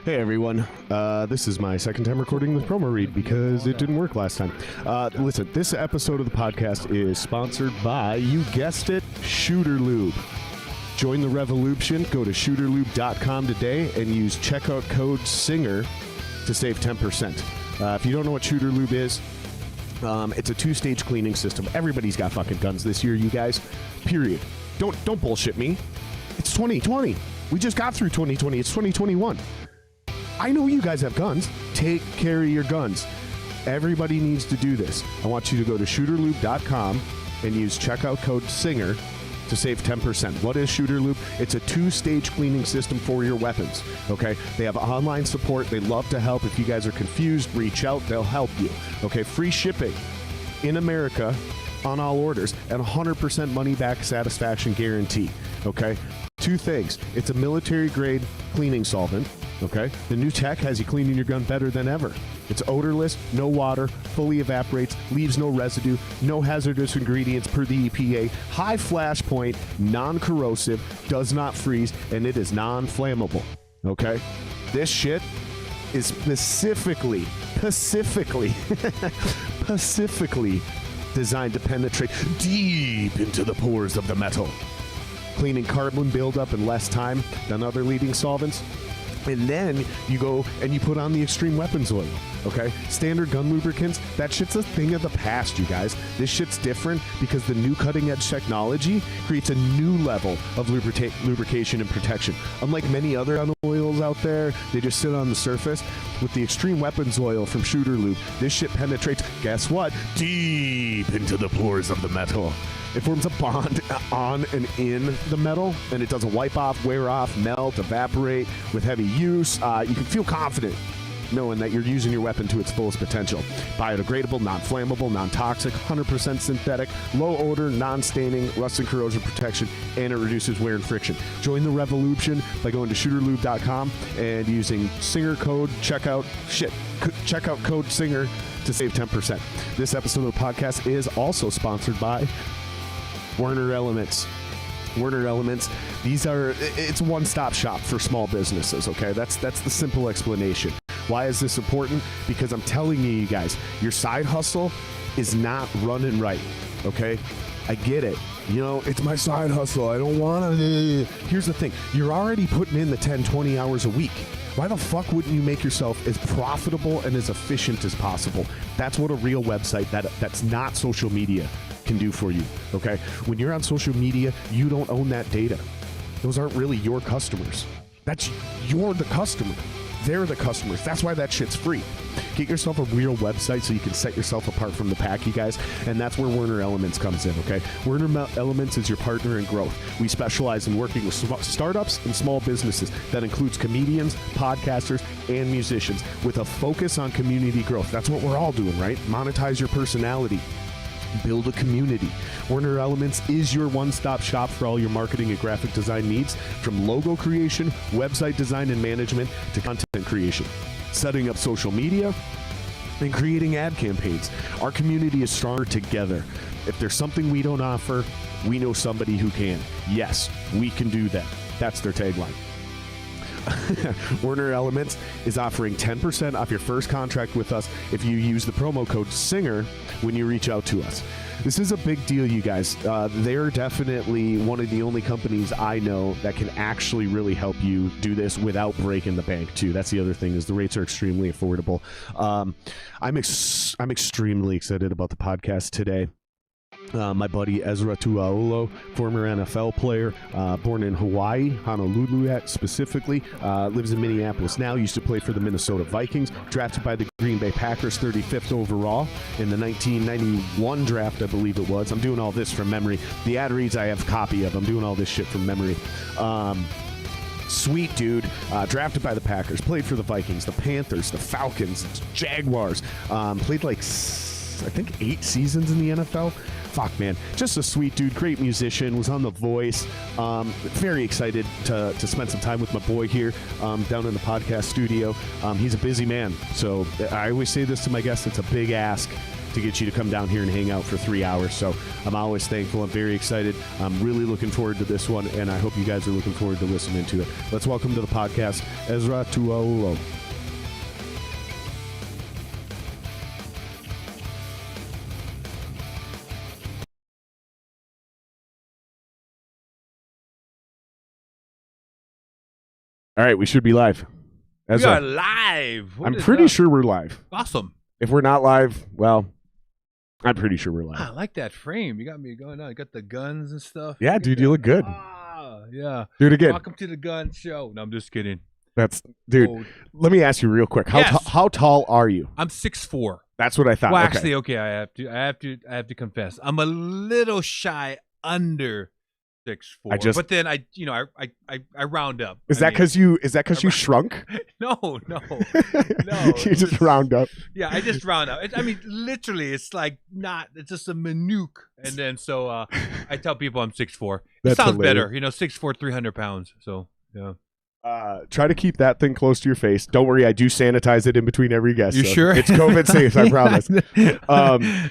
Hey everyone, this is my second time recording this promo read because it didn't work last time. Listen, this episode of the podcast is sponsored by, you guessed it, Shooter Lube. Join the revolution, go to shooterlube.com today and use checkout code SINGER to save 10%. If you don't know what Shooter Lube is, it's a two-stage cleaning system. Everybody's got fucking guns this year, you guys, period. Don't bullshit me. It's 2020. We just got through 2020. It's 2021. I know you guys have guns. Take care of your guns. Everybody needs to do this. I want you to go to shooterlube.com and use checkout code SINGER to save 10%. What is Shooter Lube? It's a two-stage cleaning system for your weapons, okay? They have online support. They love to help. If you guys are confused, reach out. They'll help you, okay? Free shipping in America on all orders and 100% money-back satisfaction guarantee, okay? Two things. It's a military-grade cleaning solvent, okay? The new tech has you cleaning your gun better than ever. It's odorless, no water, fully evaporates, leaves no residue, no hazardous ingredients per the EPA, high flash point, non-corrosive, does not freeze, and it is non-flammable, okay? This shit is specifically designed to penetrate deep into the pores of the metal, cleaning carbon buildup in less time than other leading solvents. And then you go and you put on the extreme weapons oil, okay? Standard gun lubricants, that shit's a thing of the past, you guys. This shit's different because the new cutting-edge technology creates a new level of lubrication and protection. Unlike many other gun oils out there, they just sit on the surface. With the extreme weapons oil from Shooter Lube, this shit penetrates, guess what? Deep into the pores of the metal. It forms a bond on and in the metal, and it doesn't wipe off, wear off, melt, evaporate with heavy use. You can feel confident knowing that you're using your weapon to its fullest potential. Biodegradable, non-flammable, non-toxic, 100% synthetic, low odor, non-staining, rust and corrosion protection, and it reduces wear and friction. Join the revolution by going to shooterlube.com and using Singer code checkout code SINGER to save 10%. This episode of the podcast is also sponsored by Werner Elements. Werner Elements, it's a one-stop shop for small businesses, okay? That's the simple explanation. Why is this important? Because I'm telling you guys, your side hustle is not running right, okay? I get it. You know, it's my side hustle. I don't want to. Here's the thing. You're already putting in the 10, 20 hours a week. Why the fuck wouldn't you make yourself as profitable and as efficient as possible? That's what a real website that's not social media can do for you, okay? When you're on social media, you don't own that data. Those aren't really your customers. You're the customer. They're the customers. That's why that shit's free. Get yourself a real website so you can set yourself apart from the pack, you guys, and that's where Werner Elements comes in, okay? Werner Elements is your partner in growth. We specialize in working with startups and small businesses. That includes comedians, podcasters, and musicians with a focus on community growth. That's what we're all doing, right? Monetize your personality. Build a community. Werner Elements is your one-stop shop for all your marketing and graphic design needs, from logo creation, website design and management, to content creation, setting up social media, and creating ad campaigns. Our community is stronger together. If there's something we don't offer, we know somebody who can. Yes, we can do that. That's their tagline. Werner Elements is offering 10% off your first contract with us if you use the promo code SINGER when you reach out to us. This is a big deal, you guys. They're definitely one of the only companies I know that can actually really help you do this without breaking the bank, too. That's the other thing, is the rates are extremely affordable. I'm extremely excited about the podcast today. My buddy Esera Tuaolo, former NFL player, born in Hawaii, Honolulu specifically, lives in Minneapolis now, used to play for the Minnesota Vikings, drafted by the Green Bay Packers 35th overall in the 1991 draft, I believe it was. I'm doing all this from memory. The ad reads I have a copy of. I'm doing all this shit from memory. Sweet dude, drafted by the Packers, played for the Vikings, the Panthers, the Falcons, Jaguars, played like I think 8 seasons in the NFL. Fuck, man. Just a sweet dude. Great musician. Was on The Voice. Very excited to spend some time with my boy here down in the podcast studio. He's a busy man. So I always say this to my guests. It's a big ask to get you to come down here and hang out for 3 hours. So I'm always thankful. I'm very excited. I'm really looking forward to this one, and I hope you guys are looking forward to listening to it. Let's welcome to the podcast, Esera Tuaolo. All right, we should be live. We are live. I'm pretty sure we're live. Awesome. If we're not live, well, I'm pretty sure we're live. I like that frame. You got me going on. You got the guns and stuff. Yeah, dude, you look good. Yeah. Do it again. Welcome to the gun show. No, I'm just kidding. Dude, let me ask you real quick. How tall are you? I'm 6'4". That's what I thought. Well, actually, okay, I have to confess. I'm a little shy under 6'4". But then I round up. Is that because you shrunk? No. You just round up. Yeah, I just round up. I mean, literally, it's just a minute. And then so I tell people I'm 6'4". It sounds better, 6'4", 300 pounds. So yeah. Try to keep that thing close to your face. Don't worry, I do sanitize it in between every guest. You sure? It's COVID safe, I promise.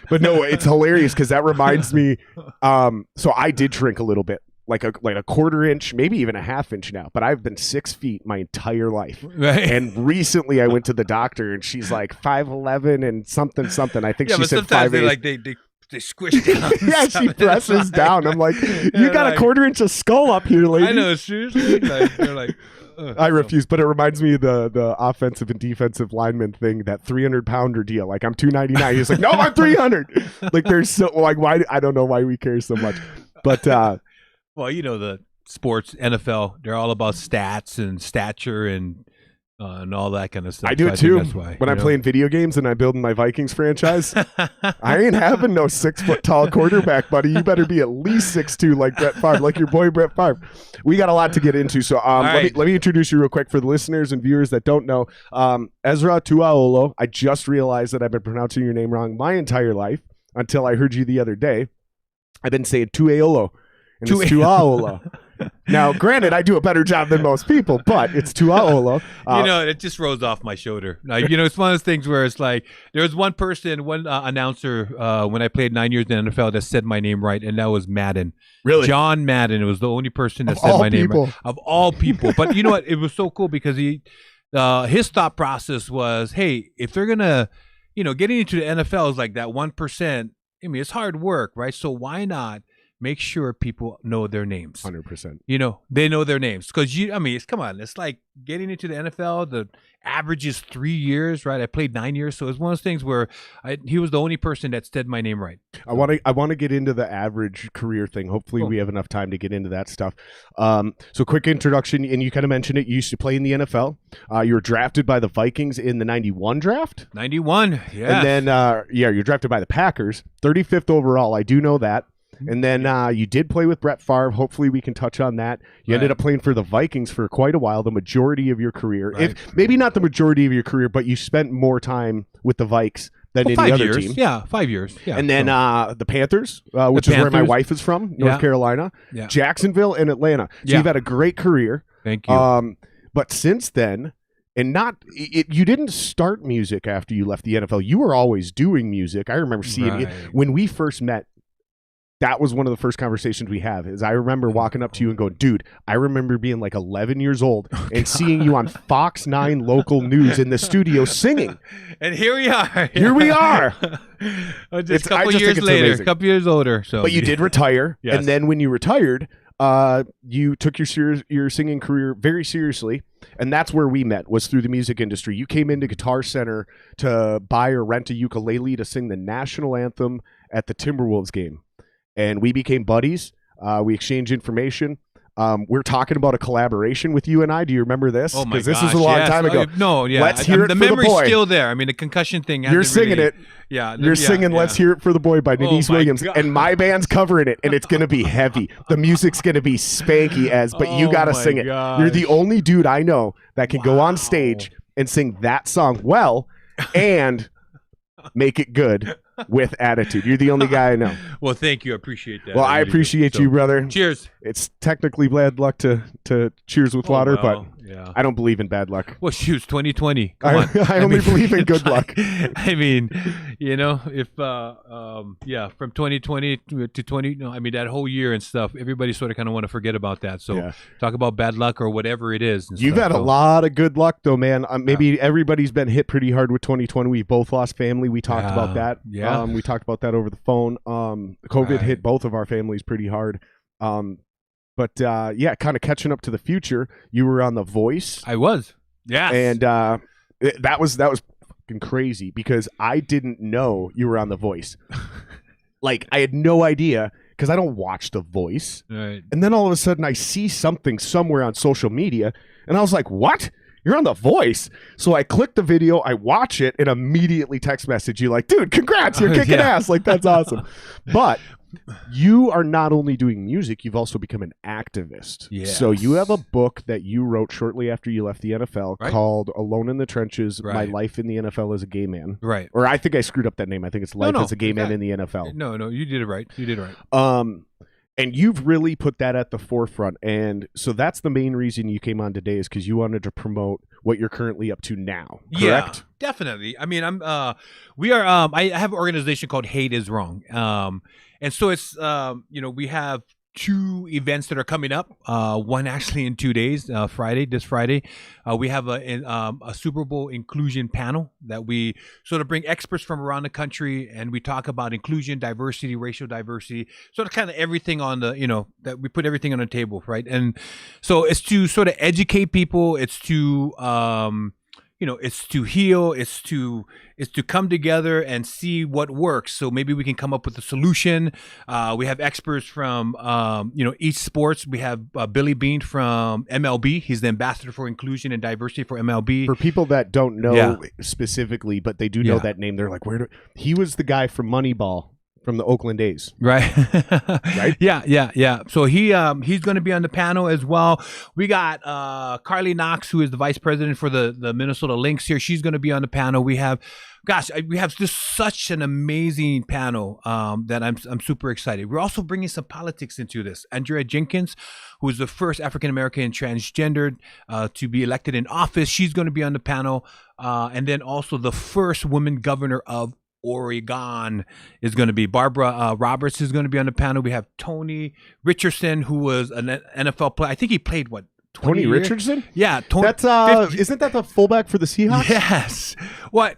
But no, it's hilarious because that reminds me. So I did shrink a little bit. Like a quarter inch, maybe even a half inch now. But I've been 6 feet my entire life. Right. And recently I went to the doctor and she's like 5'11" and something. I think she said 5'8". They squish down. Yeah, she presses down. I'm like, you got a quarter inch of skull up here, lady. I know, seriously. They're like, I refuse, but it reminds me of the offensive and defensive lineman thing, that 300-pounder deal. Like, I'm 299. He's like, no, I'm 300. Like, there's so why? I don't know why we care so much, but. Well, the sports, NFL, they're all about stats and stature and all that kind of stuff. I do it too. That's why, when I'm playing video games and I'm building my Vikings franchise, I ain't having no 6 foot tall quarterback, buddy. You better be at least 6'2", like Brett Favre, like your boy Brett Favre. We got a lot to get into, so let me introduce you real quick for the listeners and viewers that don't know. Esera Tuaolo. I just realized that I've been pronouncing your name wrong my entire life until I heard you the other day. I've been saying Tuaolo. And it's Tuaolo. Now, granted, I do a better job than most people, but it's Tuaolo. It just rolls off my shoulder. It's one of those things where it's like there was one announcer when I played 9 years in the NFL that said my name right, and that was Madden. Really? John Madden. It was the only person that said my name right. Of all people. But you know what? It was so cool because his thought process was, hey, if they're going to, getting into the NFL is like that 1%. I mean, it's hard work, right? So why not make sure people know their names? 100%. They know their names. Because, come on. It's like getting into the NFL, the average is 3 years, right? I played 9 years. So it's one of those things where he was the only person that said my name right. I want to get into the average career thing. Hopefully we have enough time to get into that stuff. So quick introduction, and you kind of mentioned it. You used to play in the NFL. You were drafted by the Vikings in the 91 draft. 91, yeah. And then, you're drafted by the Packers, 35th overall. I do know that. And then you did play with Brett Favre. Hopefully we can touch on that. You ended up playing for the Vikings for quite a while, the majority of your career. Right. If maybe not the majority of your career, but you spent more time with the Vikes than any other team. Yeah, 5 years. Yeah. And then the Panthers, which is where my wife is from, North Carolina, Jacksonville, and Atlanta. So you've had a great career. Thank you. But since then, and you didn't start music after you left the NFL. You were always doing music. I remember seeing it when we first met. That was one of the first conversations we have. Is I remember walking up to you and going, dude, I remember being like 11 years old and seeing you on Fox 9 local news in the studio singing. And here we are. Here we are. Just a couple years later, a couple years older. So. But you did retire. Yes. And then when you retired, you took your singing career very seriously. And that's where we met, was through the music industry. You came into Guitar Center to buy or rent a ukulele to sing the national anthem at the Timberwolves game. And we became buddies. We exchanged information. We're talking about a collaboration with you and I. Do you remember this? Oh my gosh, this was a long time ago. Let's hear it the for the boy. memory's still there. I mean, the concussion thing. You're singing it. Yeah, you're singing "Let's Hear It for the Boy" by Denise Williams, and my band's covering it, and it's gonna be heavy. The music's gonna be spanky but you gotta sing it. You're the only dude I know that can go on stage and sing that song well, and make it good with attitude. You're the only guy I know. Well, thank you. I appreciate that. Well, I appreciate you, brother. Cheers. it's technically bad luck to cheers with water, but yeah. I don't believe in bad luck. Well, shoot, 2020. Come on. I only believe in good luck. I mean, if from 2020 to 20, that whole year and stuff, everybody sort of kind of want to forget about that. So talk about bad luck or whatever it is. You've had a lot of good luck though, man. Maybe everybody's been hit pretty hard with 2020. We both lost family. We talked about that. Yeah. We talked about that over the phone. COVID hit both of our families pretty hard. But kind of catching up to the future. You were on The Voice. I was. Yeah. And that was fucking crazy because I didn't know you were on The Voice. Like I had no idea because I don't watch The Voice. Right. And then all of a sudden I see something somewhere on social media and I was like, "What? You're on The Voice?" So I click the video, I watch it, and immediately text message you like, "Dude, congrats, you're kicking ass." Like, that's awesome. But you are not only doing music, you've also become an activist. Yes. So you have a book that you wrote shortly after you left the NFL called Alone in the Trenches, My Life in the NFL as a Gay Man. Right. Or I think I screwed up that name. I think it's Life as a Gay Man in the NFL. No, you did it right. You did it right. And you've really put that at the forefront. And so that's the main reason you came on today is because you wanted to promote what you're currently up to now, correct? Yeah, definitely. I mean, I have an organization called Hate Is Wrong. And so it's, we have 2 events that are coming up. One actually in 2 days, this Friday. We have a Super Bowl inclusion panel that we sort of bring experts from around the country, and we talk about inclusion, diversity, racial diversity, sort of kind of everything on the, that we put everything on the table, right? And so it's to sort of educate people. It's to it's to heal, it's to come together and see what works. So maybe we can come up with a solution. We have experts from, each sports. We have Billy Bean from MLB. He's the ambassador for inclusion and diversity for MLB. For people that don't know specifically, but they do know that name, they're like, he was the guy from Moneyball. From the Oakland A's. Right. Right? Yeah. So he's going to be on the panel as well. We got Carly Knox, who is the vice president for the Minnesota Lynx here. She's going to be on the panel. We have just such an amazing panel that I'm super excited. We're also bringing some politics into this. Andrea Jenkins, who is the first African-American transgendered to be elected in office. She's going to be on the panel. And then also the first woman governor of Oregon is going to be Barbara Roberts is going to be on the panel. We have Tony Richardson, who was an NFL player. I think he played Tony years? Richardson? Yeah, that's isn't that the fullback for the Seahawks? Yes. What?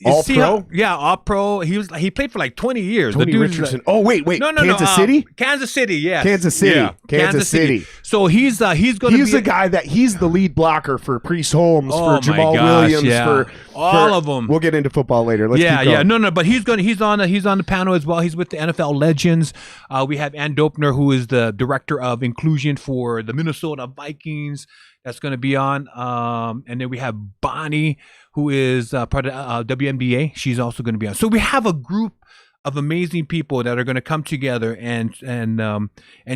All pro? Yeah, all pro. He played for like 20 years. Tony Richardson. Wait. No. Kansas City? Kansas City, yes. Kansas City. Yeah. Kansas City. So he's going to be... He's the guy he's the lead blocker for Priest Holmes, for Jamal Williams, for all of them. We'll get into football later. Let's keep going. No, but he's on the panel as well. He's with the NFL Legends. We have Ann Dopner, who is the director of inclusion for the Minnesota Vikings. That's going to be on. And then we have Bonnie, who is part of WNBA. She's also going to be on. So we have a group of amazing people that are going to come together and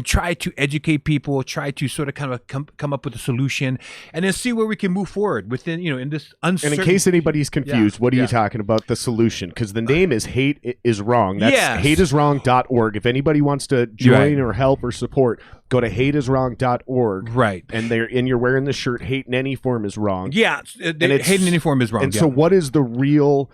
try to educate people, try to sort of kind of come up with a solution, and then see where we can move forward within, in this uncertain. And in case anybody's confused, what are you talking about, the solution? Because the name is Hate Is Wrong. That's hateiswrong.org. If anybody wants to join or help or support, go to hateiswrong.org. Right. And you're wearing the shirt, hate in any form is wrong. Yeah. Hate in any form is wrong. And so what is the real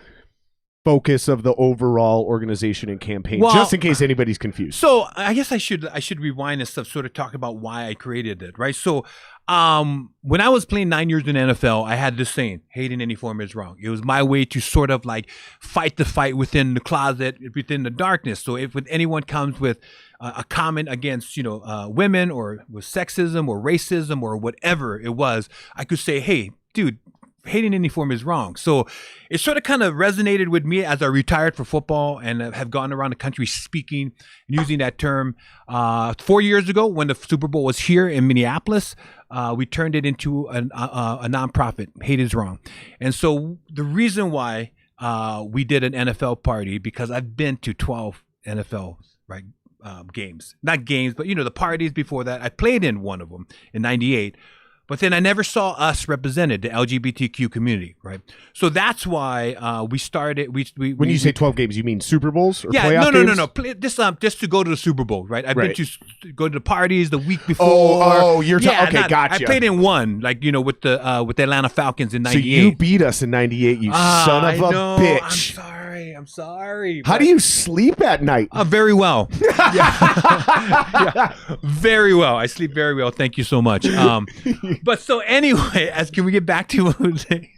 focus of the overall organization and campaign, just in case anybody's confused? So I guess I should rewind and stuff, sort of talk about why I created it, right? So when I was playing 9 years in the NFL, I had this saying, hate in any form is wrong. It was my way to sort of like fight the fight within the closet, within the darkness. So if anyone comes with a comment against, women, or with sexism or racism or whatever it was, I could say, hey, dude, hating any form is wrong. So it sort of kind of resonated with me as I retired for football and have gone around the country speaking and using that term. 4 years ago, when the Super Bowl was here in Minneapolis, we turned it into a nonprofit, Hate Is Wrong. And so the reason why we did an NFL party, because I've been to 12 NFL games, not games, but the parties before that. I played in one of them in '98. But then I never saw us represented, the LGBTQ community, right? So that's why we started. When you say 12 games, you mean Super Bowls or yeah, playoff games? No. Just to go to the Super Bowl, right? I've been to go to the parties the week before. Okay, gotcha. I played in one, like with the Atlanta Falcons in '98. So you beat us in '98, you son of a bitch. I'm sorry. How do you sleep at night? Very well. Yeah, very well. I sleep very well. Thank you so much. But so anyway, can we get back to what we were saying?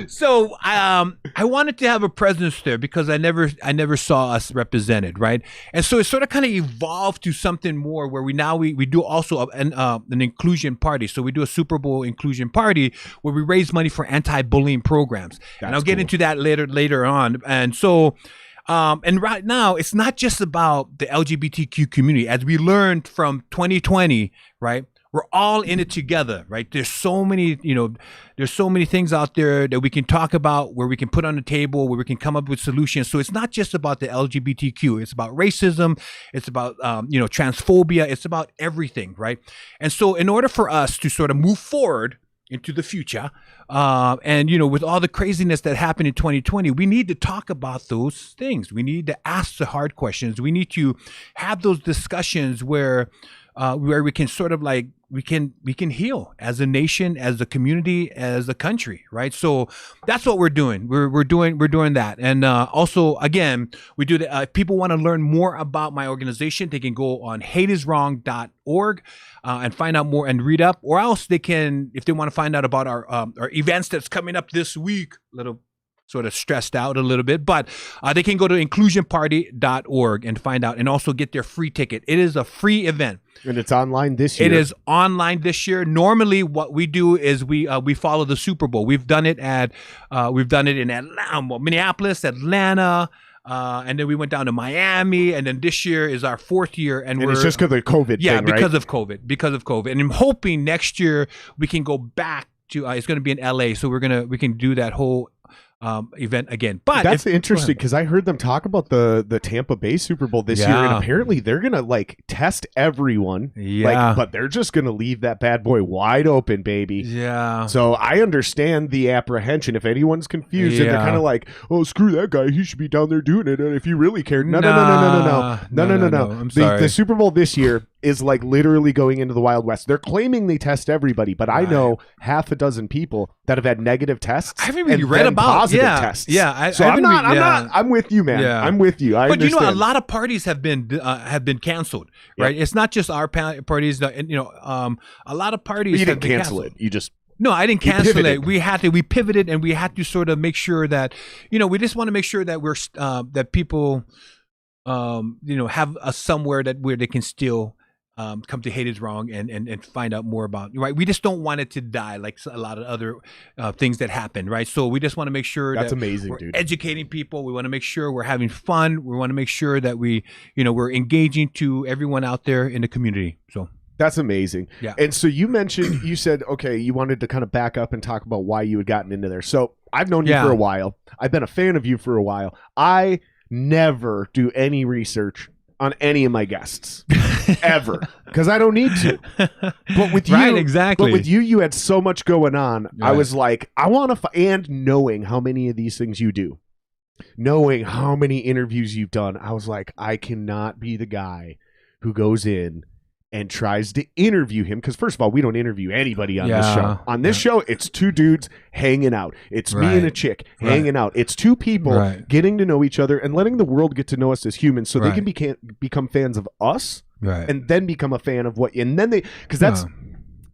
So I wanted to have a presence there because I never saw us represented, right? And so it sort of kind of evolved to something more where we do also an inclusion party. So we do a Super Bowl inclusion party where we raise money for anti-bullying programs. And I'll get into that later on. And so and right now, it's not just about the LGBTQ community. As we learned from 2020, right? We're all in it together, right? There's so many things out there that we can talk about, where we can put on the table, where we can come up with solutions. So it's not just about the LGBTQ. It's about racism. It's about, transphobia. It's about everything, right? And so in order for us to sort of move forward into the future, and with all the craziness that happened in 2020, we need to talk about those things. We need to ask the hard questions. We need to have those discussions where we can sort of like we can heal as a nation, as a community, as a country, right? So that's what we're doing. We're doing that, and also again, we do the. If people want to learn more about my organization, they can go on hateiswrong.org and find out more and read up, or else they can, if they want to find out about our events that's coming up this week. Little sort of stressed out a little bit, but they can go to inclusionparty.org and find out, and also get their free ticket. It is a free event. And it's online this year. It is online this year. Normally what we do is we follow the Super Bowl. We've done it in Atlanta, Minneapolis, Atlanta, and then we went down to Miami, and then this year is our 4th year, and it's just because of COVID. Yeah, thing, because of COVID, and I'm hoping next year we can go back to. It's going to be in LA, so we can do that whole event again. But that's interesting because I heard them talk about the Tampa Bay Super Bowl this year, and apparently they're gonna like test everyone. Yeah, but they're just gonna leave that bad boy wide open, baby. Yeah. So I understand the apprehension. If anyone's confused and they're kind of like, "Oh, screw that guy. He should be down there doing it." And if you really cared, no. I'm sorry. The Super Bowl this year is like literally going into the Wild West. They're claiming they test everybody, but I know half a dozen people that have had negative tests. I haven't really read about positive tests. Yeah, I'm with you, man. Yeah. I'm with you. I understand. A lot of parties have been canceled, right? It's not just our parties. A lot of parties. But you didn't cancel it. You just. No, I didn't cancel it. We pivoted, and we had to sort of make sure that, we just want to make sure that we're that people, have a somewhere where they can still. Come to Hate Is Wrong and find out more about, right? We just don't want it to die like a lot of other things that happen, right? So we just want to make sure that's amazing, we're educating people. We want to make sure we're having fun. We want to make sure that we're engaging to everyone out there in the community. So that's amazing. Yeah. And so you said, okay, you wanted to kind of back up and talk about why you had gotten into there. So I've known you for a while. I've been a fan of you for a while. I never do any research on any of my guests ever, because I don't need to. But with you, But with you, you had so much going on. Right. I was like, I want to, and knowing how many of these things you do, knowing how many interviews you've done, I was like, I cannot be the guy who goes in and tries to interview him, because first of all, we don't interview anybody on this show. On this show, it's two dudes hanging out. It's me and a chick hanging out. It's two people getting to know each other and letting the world get to know us as humans, so they can become fans of us, and then become a fan of what. And then because that's.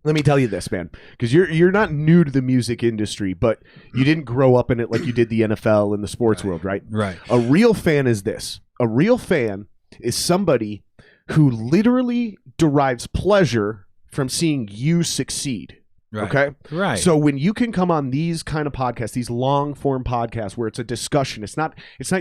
Let me tell you this, man, because you're not new to the music industry, but you didn't grow up in it like you did the NFL and the sports world, right? Right. A real fan is this. A real fan is somebody who literally derives pleasure from seeing you succeed. Right. Okay. Right. So when you can come on these kind of podcasts, these long form podcasts where it's a discussion, it's not,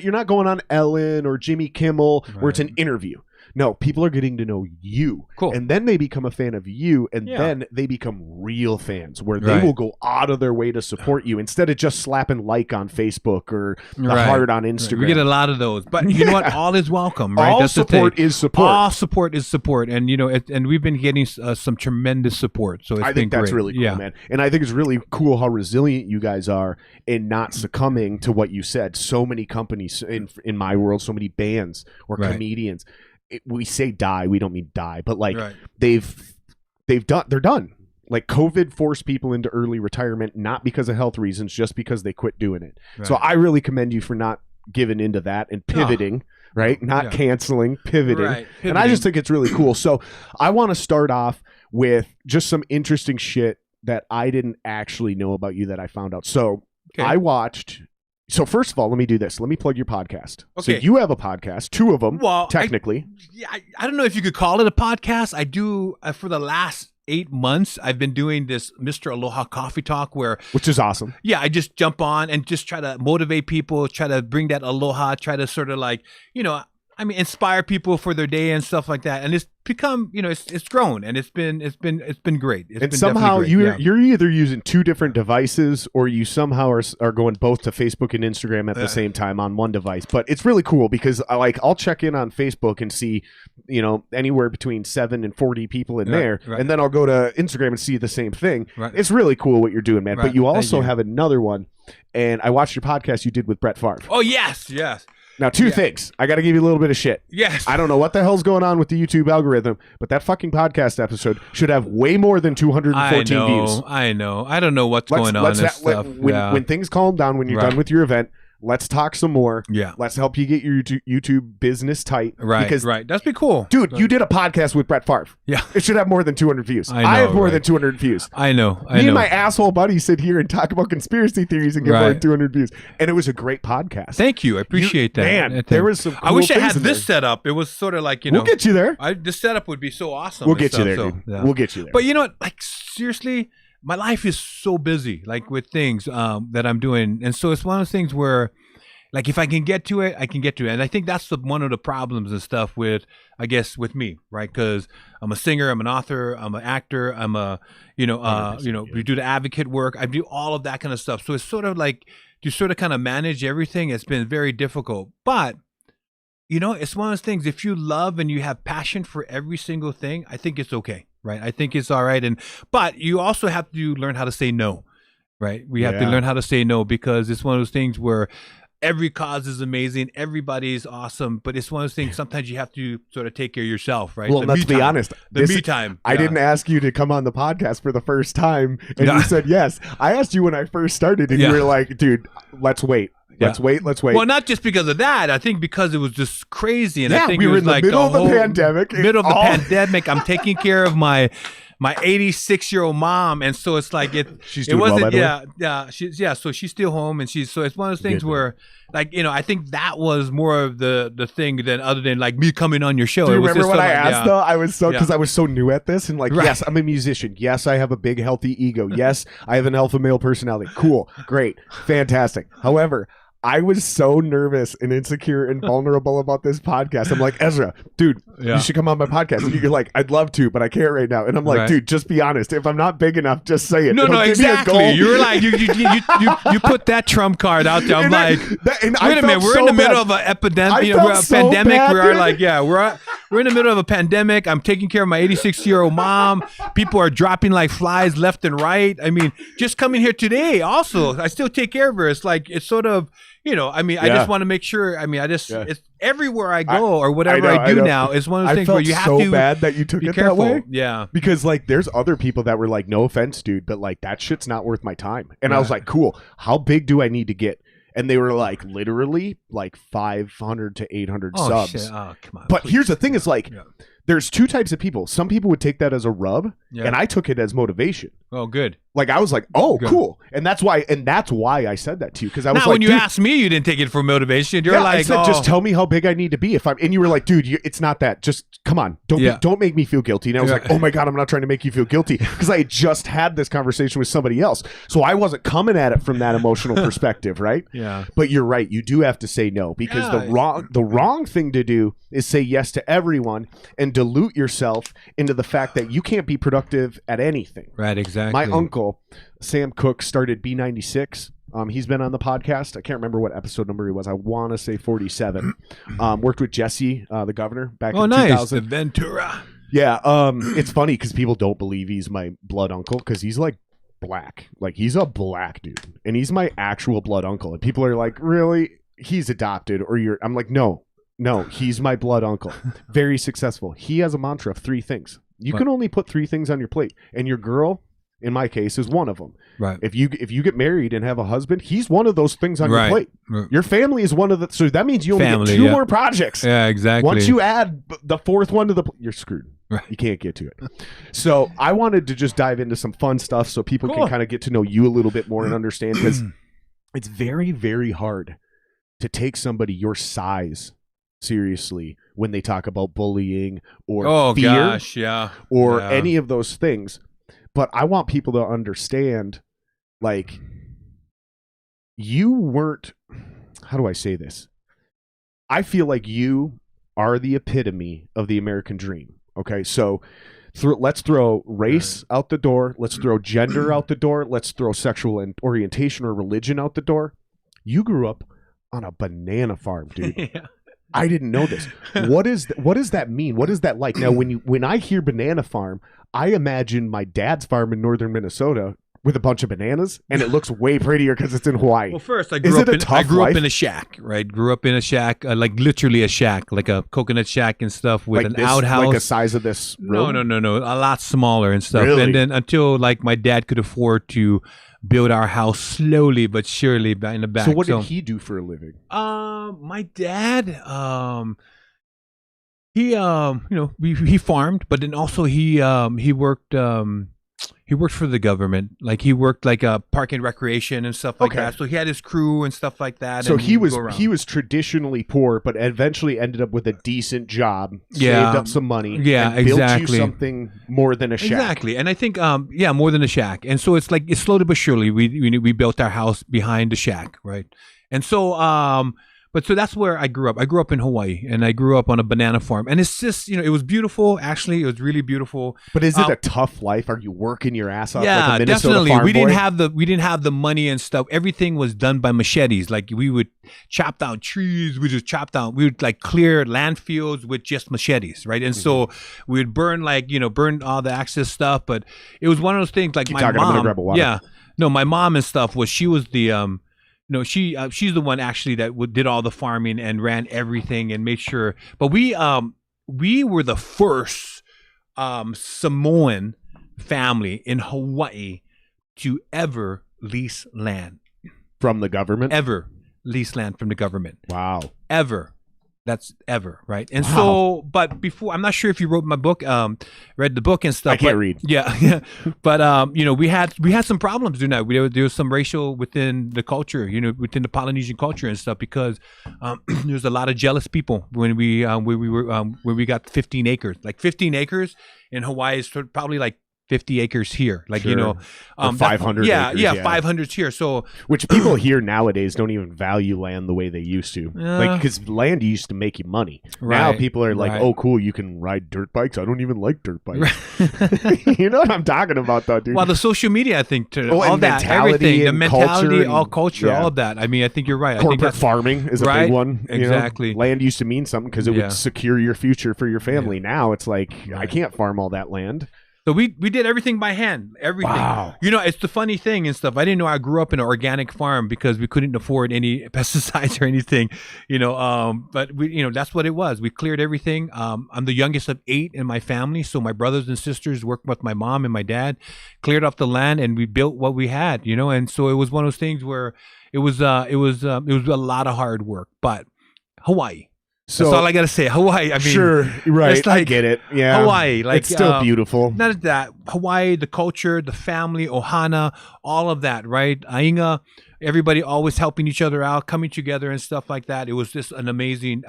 you're not going on Ellen or Jimmy Kimmel where it's an interview. No, people are getting to know you. Cool. And then they become a fan of you, and then they become real fans where they will go out of their way to support you instead of just slapping like on Facebook or the heart on Instagram. We get a lot of those. But you know what? All is welcome, right? All That's support is support. All support is support. And, and we've been getting some tremendous support. So I think that's great. really cool, man. And I think it's really cool how resilient you guys are in not succumbing to what you said. So many companies in my world, so many bands or comedians, we say die, we don't mean die, but like they're done. Like COVID forced people into early retirement, not because of health reasons, just because they quit doing it. So I really commend you for not giving into that and pivoting. Right? Not canceling, pivoting. And I just think it's really cool. So I want to start off with just some interesting shit that I didn't actually know about you that I found out. So I watched. So first of all, let me do this. Let me plug your podcast. Okay. So you have a podcast, 2 of them, technically. I don't know if you could call it a podcast. I do for the last 8 months, I've been doing this Mr. Aloha Coffee Talk which is awesome. Yeah, I just jump on and just try to motivate people, try to bring that aloha, try to sort of like, inspire people for their day and stuff like that. And it's become, it's grown and it's been great. And somehow you're either using 2 different devices or you somehow are going both to Facebook and Instagram at the same time on one device. But it's really cool because I'll check in on Facebook and see, anywhere between 7 and 40 people in there. Right. And then I'll go to Instagram and see the same thing. Right. It's really cool what you're doing, man. Right. But you also have another one. And I watched your podcast you did with Brett Favre. Oh, yes. Now, 2 things. I got to give you a little bit of shit. Yes. I don't know what the hell's going on with the YouTube algorithm, but that fucking podcast episode should have way more than 214 views. I know. I don't know what's going on. When things calm down, when you're done with your event, let's talk some more. Yeah. Let's help you get your YouTube business tight. Right. That'd be cool. Dude, you did a podcast with Brett Favre. Yeah. It should have more than 200 views. I have more than 200 views. I know. Me and my asshole buddy sit here and talk about conspiracy theories and get more than 200 views. And it was a great podcast. Thank you. I appreciate that. Man, there was some cool I wish I had this setup. It was sort of like, We'll get you there. This setup would be so awesome. We'll get you there, dude. Yeah. We'll get you there. But you know what? Like, seriously, my life is so busy, like with things that I'm doing. And so it's one of those things where, like, if I can get to it, I can get to it. And I think that's one of the problems and stuff with me, right? Because I'm a singer, I'm an author, I'm an actor, I'm we do the advocate work. I do all of that kind of stuff. So it's sort of like to sort of kind of manage everything. It's been very difficult. But, it's one of those things. If you love and you have passion for every single thing, I think it's okay, right? I think it's all right. But you also have to learn how to say no, right? We have to learn how to say no because it's one of those things where every cause is amazing. Everybody's awesome. But it's one of those things, sometimes you have to sort of take care of yourself, right? Well, let's be honest. Me time. I didn't ask you to come on the podcast for the first time. And you said yes. I asked you when I first started and you were like, dude, let's wait. Let's wait. Well, not just because of that. I think because it was just crazy. And I think we were in the like middle of the pandemic. Pandemic. I'm taking care of my 86-year-old mom, and so it's like she's doing well, by the way? So she's still home, and so it's one of those things where, like, I think that was more of the thing than other than like me coming on your show. Do you remember what I asked though? I was because I was so new at this, and like, yes, I'm a musician. Yes, I have a big healthy ego. Yes, I have an alpha male personality. Cool, great, fantastic. However, I was so nervous and insecure and vulnerable about this podcast. I'm like, Ezra, dude, you should come on my podcast. And you're like, I'd love to, but I can't right now. And I'm like, dude, just be honest. If I'm not big enough, just say it. No, exactly. You were like, you put that trump card out there. I'm like, wait a minute, we're in the middle of an epidemic. We're a pandemic. We are like, we're in the middle of a pandemic. I'm taking care of my 86-year-old mom. People are dropping like flies left and right. I mean, just coming here today. Also, I still take care of her. It's like it's sort of. I just want to make sure. It's everywhere I go or whatever I do now is one of those things where you have to. I felt so bad that you took it that way. Yeah. Because like there's other people that were like, no offense, dude, but like that shit's not worth my time. And I was like, cool. How big do I need to get? And they were like, literally like 500 to 800 subs. Shit. Oh, come on. But here's the thing is like, there's 2 types of people. Some people would take that as a rub, and I took it as motivation. Oh, good. Like I was like, oh, cool, and that's why I said that to you because I was like, when you asked me, you didn't take it for motivation. You're like, I said, just tell me how big I need to be and you were like, dude, it's not that. Just come on, don't make me feel guilty. And I was like, oh my god, I'm not trying to make you feel guilty because I had just had this conversation with somebody else, so I wasn't coming at it from that emotional perspective, right? Yeah. But you're right, you do have to say no because the wrong thing to do is say yes to everyone and dilute yourself into the fact that you can't be productive at anything. Right. Exactly. My uncle Sam Cook started B96. He's been on the podcast. I can't remember what episode number he was. I want to say 47. Worked with Jesse, the governor, back in 2000. The Ventura. Yeah. It's funny because people don't believe he's my blood uncle because he's like black. Like he's a black dude, and he's my actual blood uncle. And people are like, really? He's adopted, or you're? I'm like, no, he's my blood uncle. Very successful. He has a mantra of 3 things. You can only put 3 things on your plate, and your girl, in my case, is one of them. Right. If you get married and have a husband, he's one of those things on your plate. Right. Your family is one of the. So that means you only get 2 more projects. Yeah, exactly. Once you add the 4th one to the, you're screwed. Right. You can't get to it. So I wanted to just dive into some fun stuff so people can kind of get to know you a little bit more and understand, because it's very, very hard to take somebody your size seriously when they talk about bullying or fear or any of those things. But I want people to understand, like, you weren't, how do I say this? I feel like you are the epitome of the American dream. Okay, so let's throw race out the door. Let's throw gender out the door. Let's throw sexual orientation or religion out the door. You grew up on a banana farm, dude. Yeah. I didn't know this. What does that mean? What is that like? Now, when I hear banana farm, I imagine my dad's farm in northern Minnesota with a bunch of bananas, and it looks way prettier because it's in Hawaii. Well, first, I grew up in a shack, right? Grew up in a shack, like literally a shack, like a coconut shack and stuff with an outhouse. Like the size of this room? No. A lot smaller and stuff. Really? And then until like my dad could afford to build our house slowly but surely in the back. So what did he do for a living? My dad, he farmed, but then also he worked for the government. Like he worked like a park and recreation and stuff like that. So he had his crew and stuff like that. So he was traditionally poor, but eventually ended up with a decent job. Saved up some money. Yeah, and built you something more than a shack. Exactly, and I think more than a shack. And so it's like it's slowly but surely we built our house behind the shack, right? And so But so that's where I grew up. I grew up in Hawaii, and I grew up on a banana farm. And it's just, it was beautiful. Actually, it was really beautiful. But is it a tough life? Are you working your ass off yeah, like a Minnesota definitely. farm We boy? didn't have the money and stuff. Everything was done by machetes. Like we would chop down trees. We would like clear landfills with just machetes, right? And so we would burn burn all the excess stuff. But it was one of those things like my mom. I'm gonna grab a water. Yeah, no, my mom and stuff she was the she's the one actually that did all the farming and ran everything and made sure. But we were the first Samoan family in Hawaii to ever lease land from the government. Ever lease land from the government. Wow. Ever. That's ever, right? And so, but before, I'm not sure if you wrote my book, read the book and stuff. I can't read. Yeah. But, we had some problems doing that. There was some racial within the culture, within the Polynesian culture and stuff, because there's a lot of jealous people when we got 15 acres. Like 15 acres in Hawaii is probably like 50 acres here, like sure. 500 acres, 500 here. So which people here nowadays don't even value land the way they used to, because land used to make you money. Right. Now people are like, oh cool, you can ride dirt bikes. I don't even like dirt bikes. Right. You know what I'm talking about though, dude? Well, the social media, I think, all that, everything, the mentality, all culture, all that. I mean, I think you're right. Corporate farming is a big one. Exactly. Land used to mean something because it would secure your future for your family. Now it's like, I can't farm all that land. So we did everything by hand, everything. Wow. It's the funny thing and stuff. I didn't know I grew up in an organic farm because we couldn't afford any pesticides or anything, but that's what it was. We cleared everything. I'm the youngest of 8 in my family. So my brothers and sisters worked with my mom and my dad, cleared off the land, and we built what we had, and so it was one of those things where it was a lot of hard work, but Hawaii. So that's all I gotta say. Hawaii. I mean, sure, right? it's like I get it. Yeah, Hawaii. Like it's still beautiful. Not that Hawaii, the culture, the family, Ohana, all of that, right? Ainga, everybody always helping each other out, coming together and stuff like that. It was just an amazing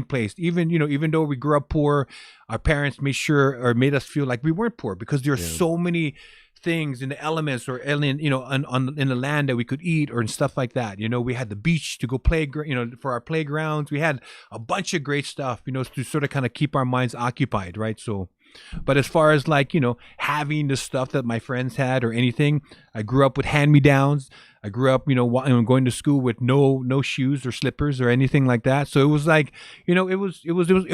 place. Even though we grew up poor, our parents made us feel like we weren't poor because there are so many things in the elements or in the land that we could eat or and stuff like that. We had the beach to go play, for our playgrounds. We had a bunch of great stuff, to sort of kind of keep our minds occupied, right? So, but as far as like, having the stuff that my friends had or anything, I grew up with hand-me-downs. I grew up, going to school with no shoes or slippers or anything like that. So it was like, it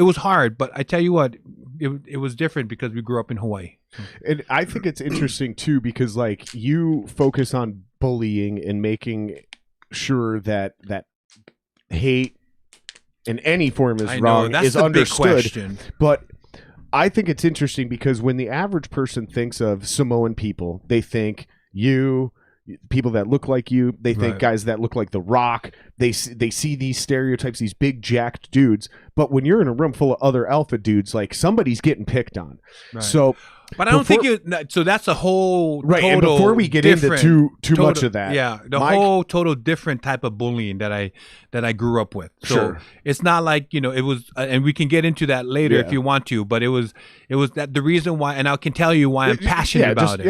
was hard. But I tell you what, it was different because we grew up in Hawaii. And I think it's interesting too because like you focus on bullying and making sure that hate in any form is wrong is understood. But I think it's interesting because when the average person thinks of Samoan people, they think people that look like you, they think guys that look like The Rock, they see these stereotypes, these big jacked dudes. But when you're in a room full of other alpha dudes, like somebody's getting picked on. Right. So, but I don't think so that's a whole right. And before we get into too much of that, whole total different type of bullying that I grew up with. So it's not like it was, and we can get into that later if you want to. But it was that the reason why, and I can tell you why I'm passionate about it.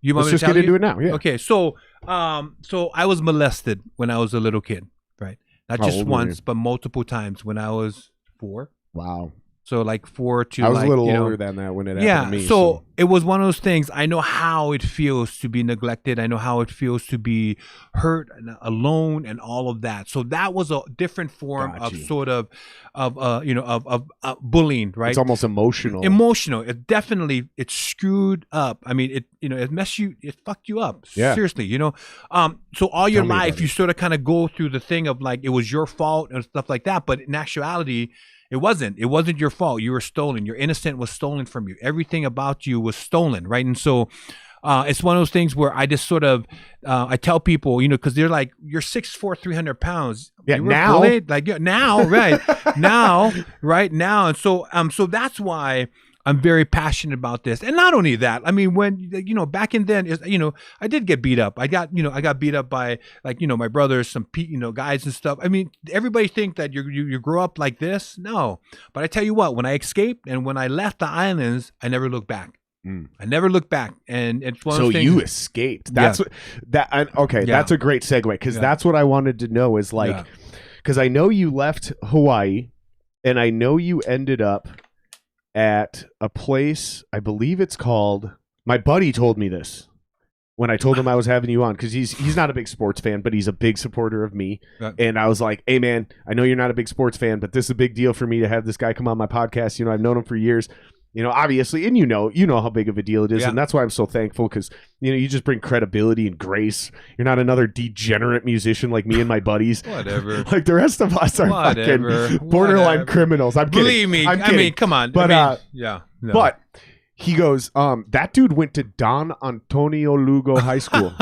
You want me to just get into it now? Yeah. Okay. So I was molested when I was a little kid, right? Not just once, but multiple times when I was 4. Wow. So like 4 to I was a little older than that when it happened to me. So it was one of those things. I know how it feels to be neglected. I know how it feels to be hurt and alone and all of that. So that was a different form of sort of bullying, right? It's almost emotional. It definitely, it screwed up. I mean, it fucked you up. Yeah. Seriously, So all your life, you sort of kind of go through the thing of like, it was your fault and stuff like that. But in actuality, it wasn't your fault. You were stolen. Your innocence was stolen from you. Everything about you was stolen, right? And so it's one of those things where I just sort of, I tell people, because they're like, you're 6'4", 300 pounds. Yeah, you were now? bullied? Like, now, right. now. And so that's why I'm very passionate about this. And not only that, I mean, when, back in then, I did get beat up. I got beat up by my brothers, some, guys and stuff. I mean, everybody think that you grow up like this. No. But I tell you what, when I escaped and when I left the islands, I never looked back. I never looked back, and it's one of those things. So you escaped. That's that's a great segue because that's what I wanted to know is like, because I know you left Hawaii, and I know you ended up at a place, I believe it's called. My buddy told me this when I told him I was having you on because he's not a big sports fan, but he's a big supporter of me. And I was like, "Hey man, I know you're not a big sports fan, but this is a big deal for me to have this guy come on my podcast. I've known him for years." Obviously, and you know how big of a deal it is, and that's why I'm so thankful because you just bring credibility and grace. You're not another degenerate musician like me and my buddies. Whatever. Like the rest of us are fucking borderline criminals. I'm kidding. Believe me. I mean, come on. But No. But he goes, that dude went to Don Antonio Lugo High School,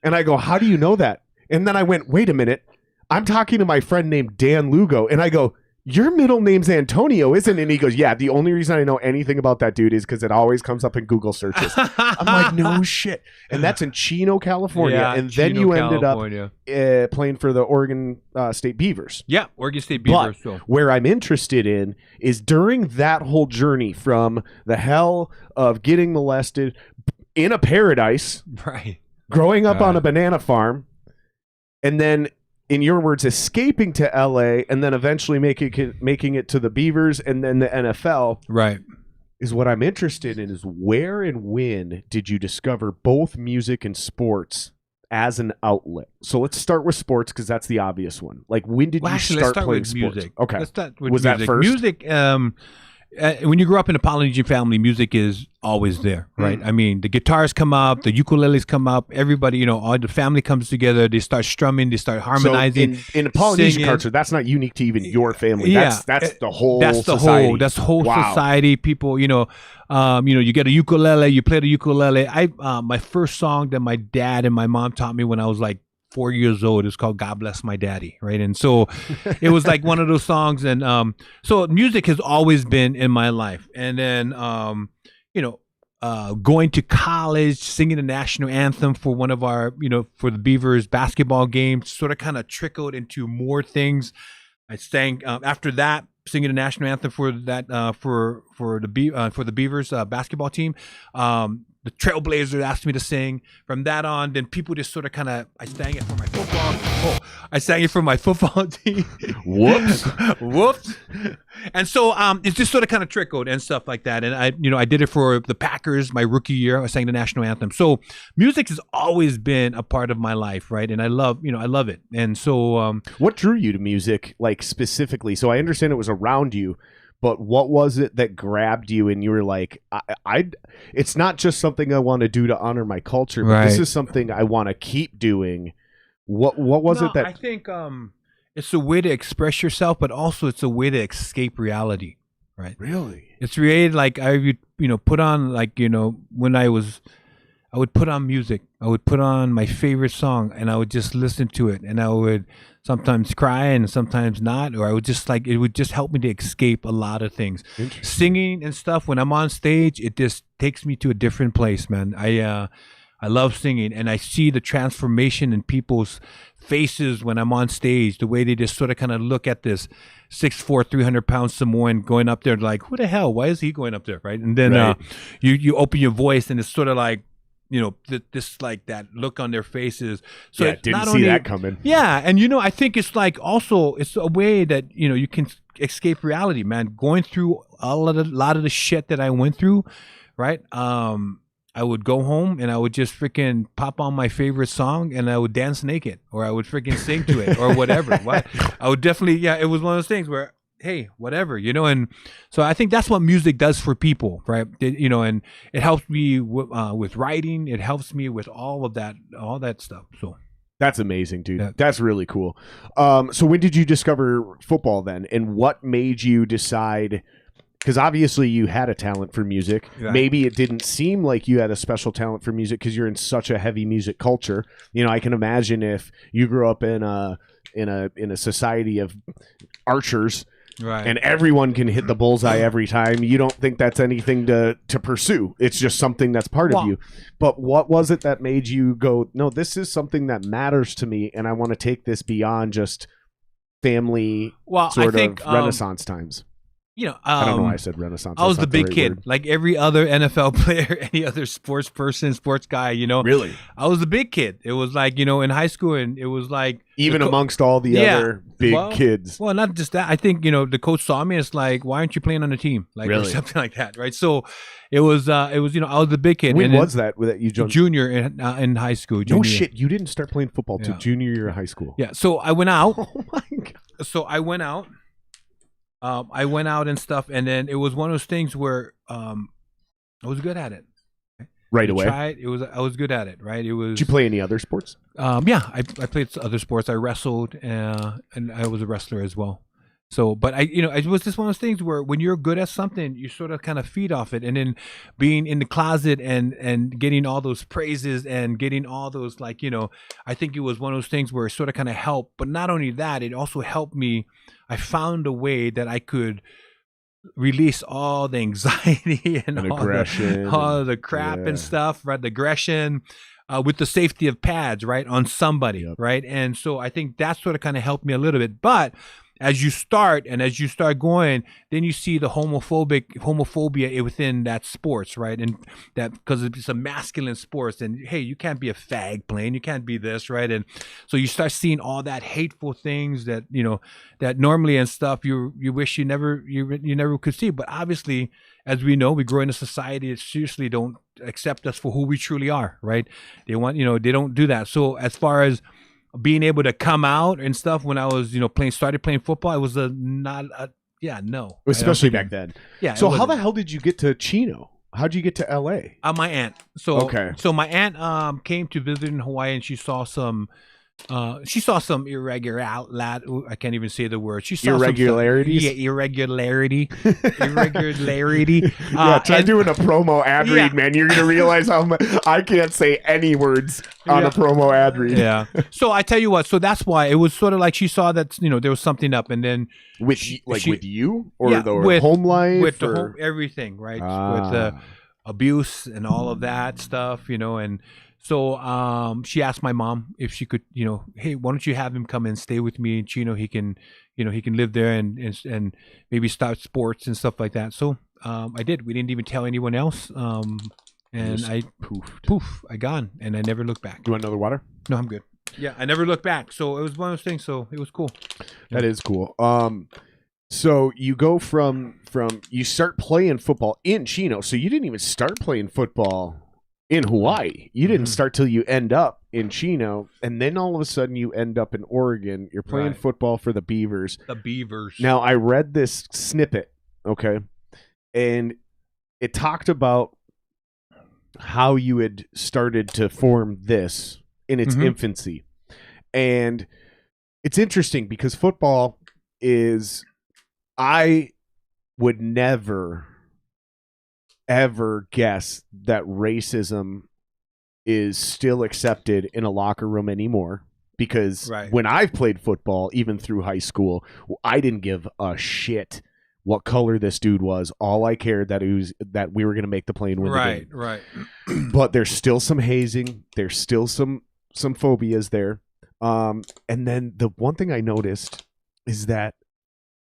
and I go, how do you know that? And then I went, wait a minute, I'm talking to my friend named Dan Lugo, and I go, your middle name's Antonio, isn't it? And he goes, yeah, the only reason I know anything about that dude is because it always comes up in Google searches. I'm like, no shit. And that's in Chino, California. And then you ended up playing for the Oregon State Beavers. Yeah, Oregon State Beavers. But where I'm interested in is during that whole journey from the hell of getting molested in a paradise, right, growing up on a banana farm, and then in your words, escaping to LA and then eventually making it to the Beavers and then the NFL, right, is what I'm interested in is where and when did you discover both music and sports as an outlet? So let's start with sports because that's the obvious one. Like when did you start playing sports? Music. Okay. Let's start with was music. That first? Music, when you grow up in a Polynesian family, music is always there, right? I mean, the guitars come up, the ukuleles come up, everybody, all the family comes together, they start strumming, they start harmonizing. So in a Polynesian culture, that's not unique to even your family. That's the whole society. That's the whole society. People, you get a ukulele, you play the ukulele. My first song that my dad and my mom taught me when I was like 4 years old. It's called God Bless My Daddy, right? And so it was like one of those songs. And so music has always been in my life. And then, going to college, singing the national anthem for one of our, for the Beavers basketball games, sort of kind of trickled into more things. I sang after that, singing the national anthem for that for the Beavers basketball team. The Trailblazers asked me to sing. From that on, then people just sort of kind of, I sang it for my football. I sang it for my football team. Whoops. And so it just sort of kind of trickled and stuff like that. And I did it for the Packers my rookie year. I sang the national anthem. So music has always been a part of my life, right? And I love it. And so what drew you to music, like specifically? So I understand it was around you, but what was it that grabbed you and you were like, it's not just something I want to do to honor my culture, but this is something I want to keep doing. What was it that... I think it's a way to express yourself, but also it's a way to escape reality, right? Really? It's really like I would put on, like, when I would put on music. I would put on my favorite song and I would just listen to it, and I would sometimes cry and sometimes not, or I would just it would just help me to escape a lot of things. Singing and stuff, when I'm on stage, it just takes me to a different place, man. I love singing, and I see the transformation in people's faces when I'm on stage, the way they just sort of kind of look at this 6'4", 300-pound Samoan going up there like, who the hell? Why is he going up there, right? And then you open your voice, and it's sort of like, this like that look on their faces. So yeah, didn't see that coming. Yeah, and I think it's like also it's a way that you can escape reality, man. Going through a lot of the shit that I went through, right? I would go home and I would just freaking pop on my favorite song and I would dance naked, or I would freaking sing to it or whatever. I would definitely, it was one of those things where, hey, whatever, and so I think that's what music does for people, right? And it helps me with writing. It helps me with all that stuff. So that's amazing, dude. Yeah. That's really cool. So when did you discover football then? And what made you decide? Because obviously you had a talent for music. Right. Maybe it didn't seem like you had a special talent for music because you're in such a heavy music culture. I can imagine if you grew up in a society of archers, right, and everyone can hit the bullseye every time, you don't think that's anything to pursue. It's just something that's part of you. But what was it that made you go, no, this is something that matters to me, and I want to take this beyond just family Renaissance times? I don't know why I said Renaissance. I was the big kid, like every other NFL player, any other sports guy, Really? I was the big kid. It was like, in high school, and it was like... Even amongst all the other big kids. Well, not just that. I think, the coach saw me. It's like, why aren't you playing on the team? Like, really? Or something like that, right? So it was I was the big kid. When was that you jumped? Junior in high school. No shit. You didn't start playing football till junior year of high school. Yeah. So I went out. Oh, my God. So I went out. I went out and stuff, and then it was one of those things where I was good at it. Right away. I was good at it. Right. It was. Did you play any other sports? Yeah, I played other sports. I wrestled, and I was a wrestler as well. So, but it was just one of those things where when you're good at something, you sort of kind of feed off it, and then being in the closet and getting all those praises and getting all those I think it was one of those things where it sort of kind of helped. But not only that, it also helped me. I found a way that I could release all the anxiety and all the crap and stuff, right? The aggression, with the safety of pads, right, on somebody, right? And so I think that sort of kind of helped me a little bit. But as you start going, then you see the homophobia within that sports, right? And that because it's a masculine sports, and hey, you can't be a fag playing, you can't be this, right? And so you start seeing all that hateful things that that normally and stuff you wish you never could see. But obviously, as we know, we grow in a society that seriously don't accept us for who we truly are, right? They want they don't do that. So as far as being able to come out and stuff when I was, started playing football, it was no. Especially back then. Yeah. So how the hell did you get to Chino? How'd you get to LA? My aunt. So my aunt came to visit in Hawaii, and she saw some She saw some I can't even say the word. She saw irregularities. Irregularity. Try doing a promo ad read, man. You're gonna realize how much I can't say any words on a promo ad read. Yeah. So I tell you what. So that's why it was sort of like she saw that there was something up, and then with you or the home life, with the home, everything, right? With the abuse and all of that stuff, and. So she asked my mom if she could, hey, why don't you have him come and stay with me in Chino? He can, he can live there and maybe start sports and stuff like that. So I did. We didn't even tell anyone else. And I I gone, and I never looked back. You want another water? No, I'm good. Yeah, I never looked back. So it was one of those things. So it was cool. That is cool. So you go from you start playing football in Chino. So you didn't even start playing football in Hawaii. You didn't start till you end up in Chino, and then all of a sudden you end up in Oregon. You're playing football for the Beavers. The Beavers. Now, I read this snippet, okay, and it talked about how you had started to form this in its infancy. And it's interesting because football is, I would never ever guess that racism is still accepted in a locker room anymore, because when I've played football, even through high school, I didn't give a shit what color this dude was. All I cared that we were going to make the play and win the game. Right. But there's still some hazing. There's still some phobias there. And then the one thing I noticed is that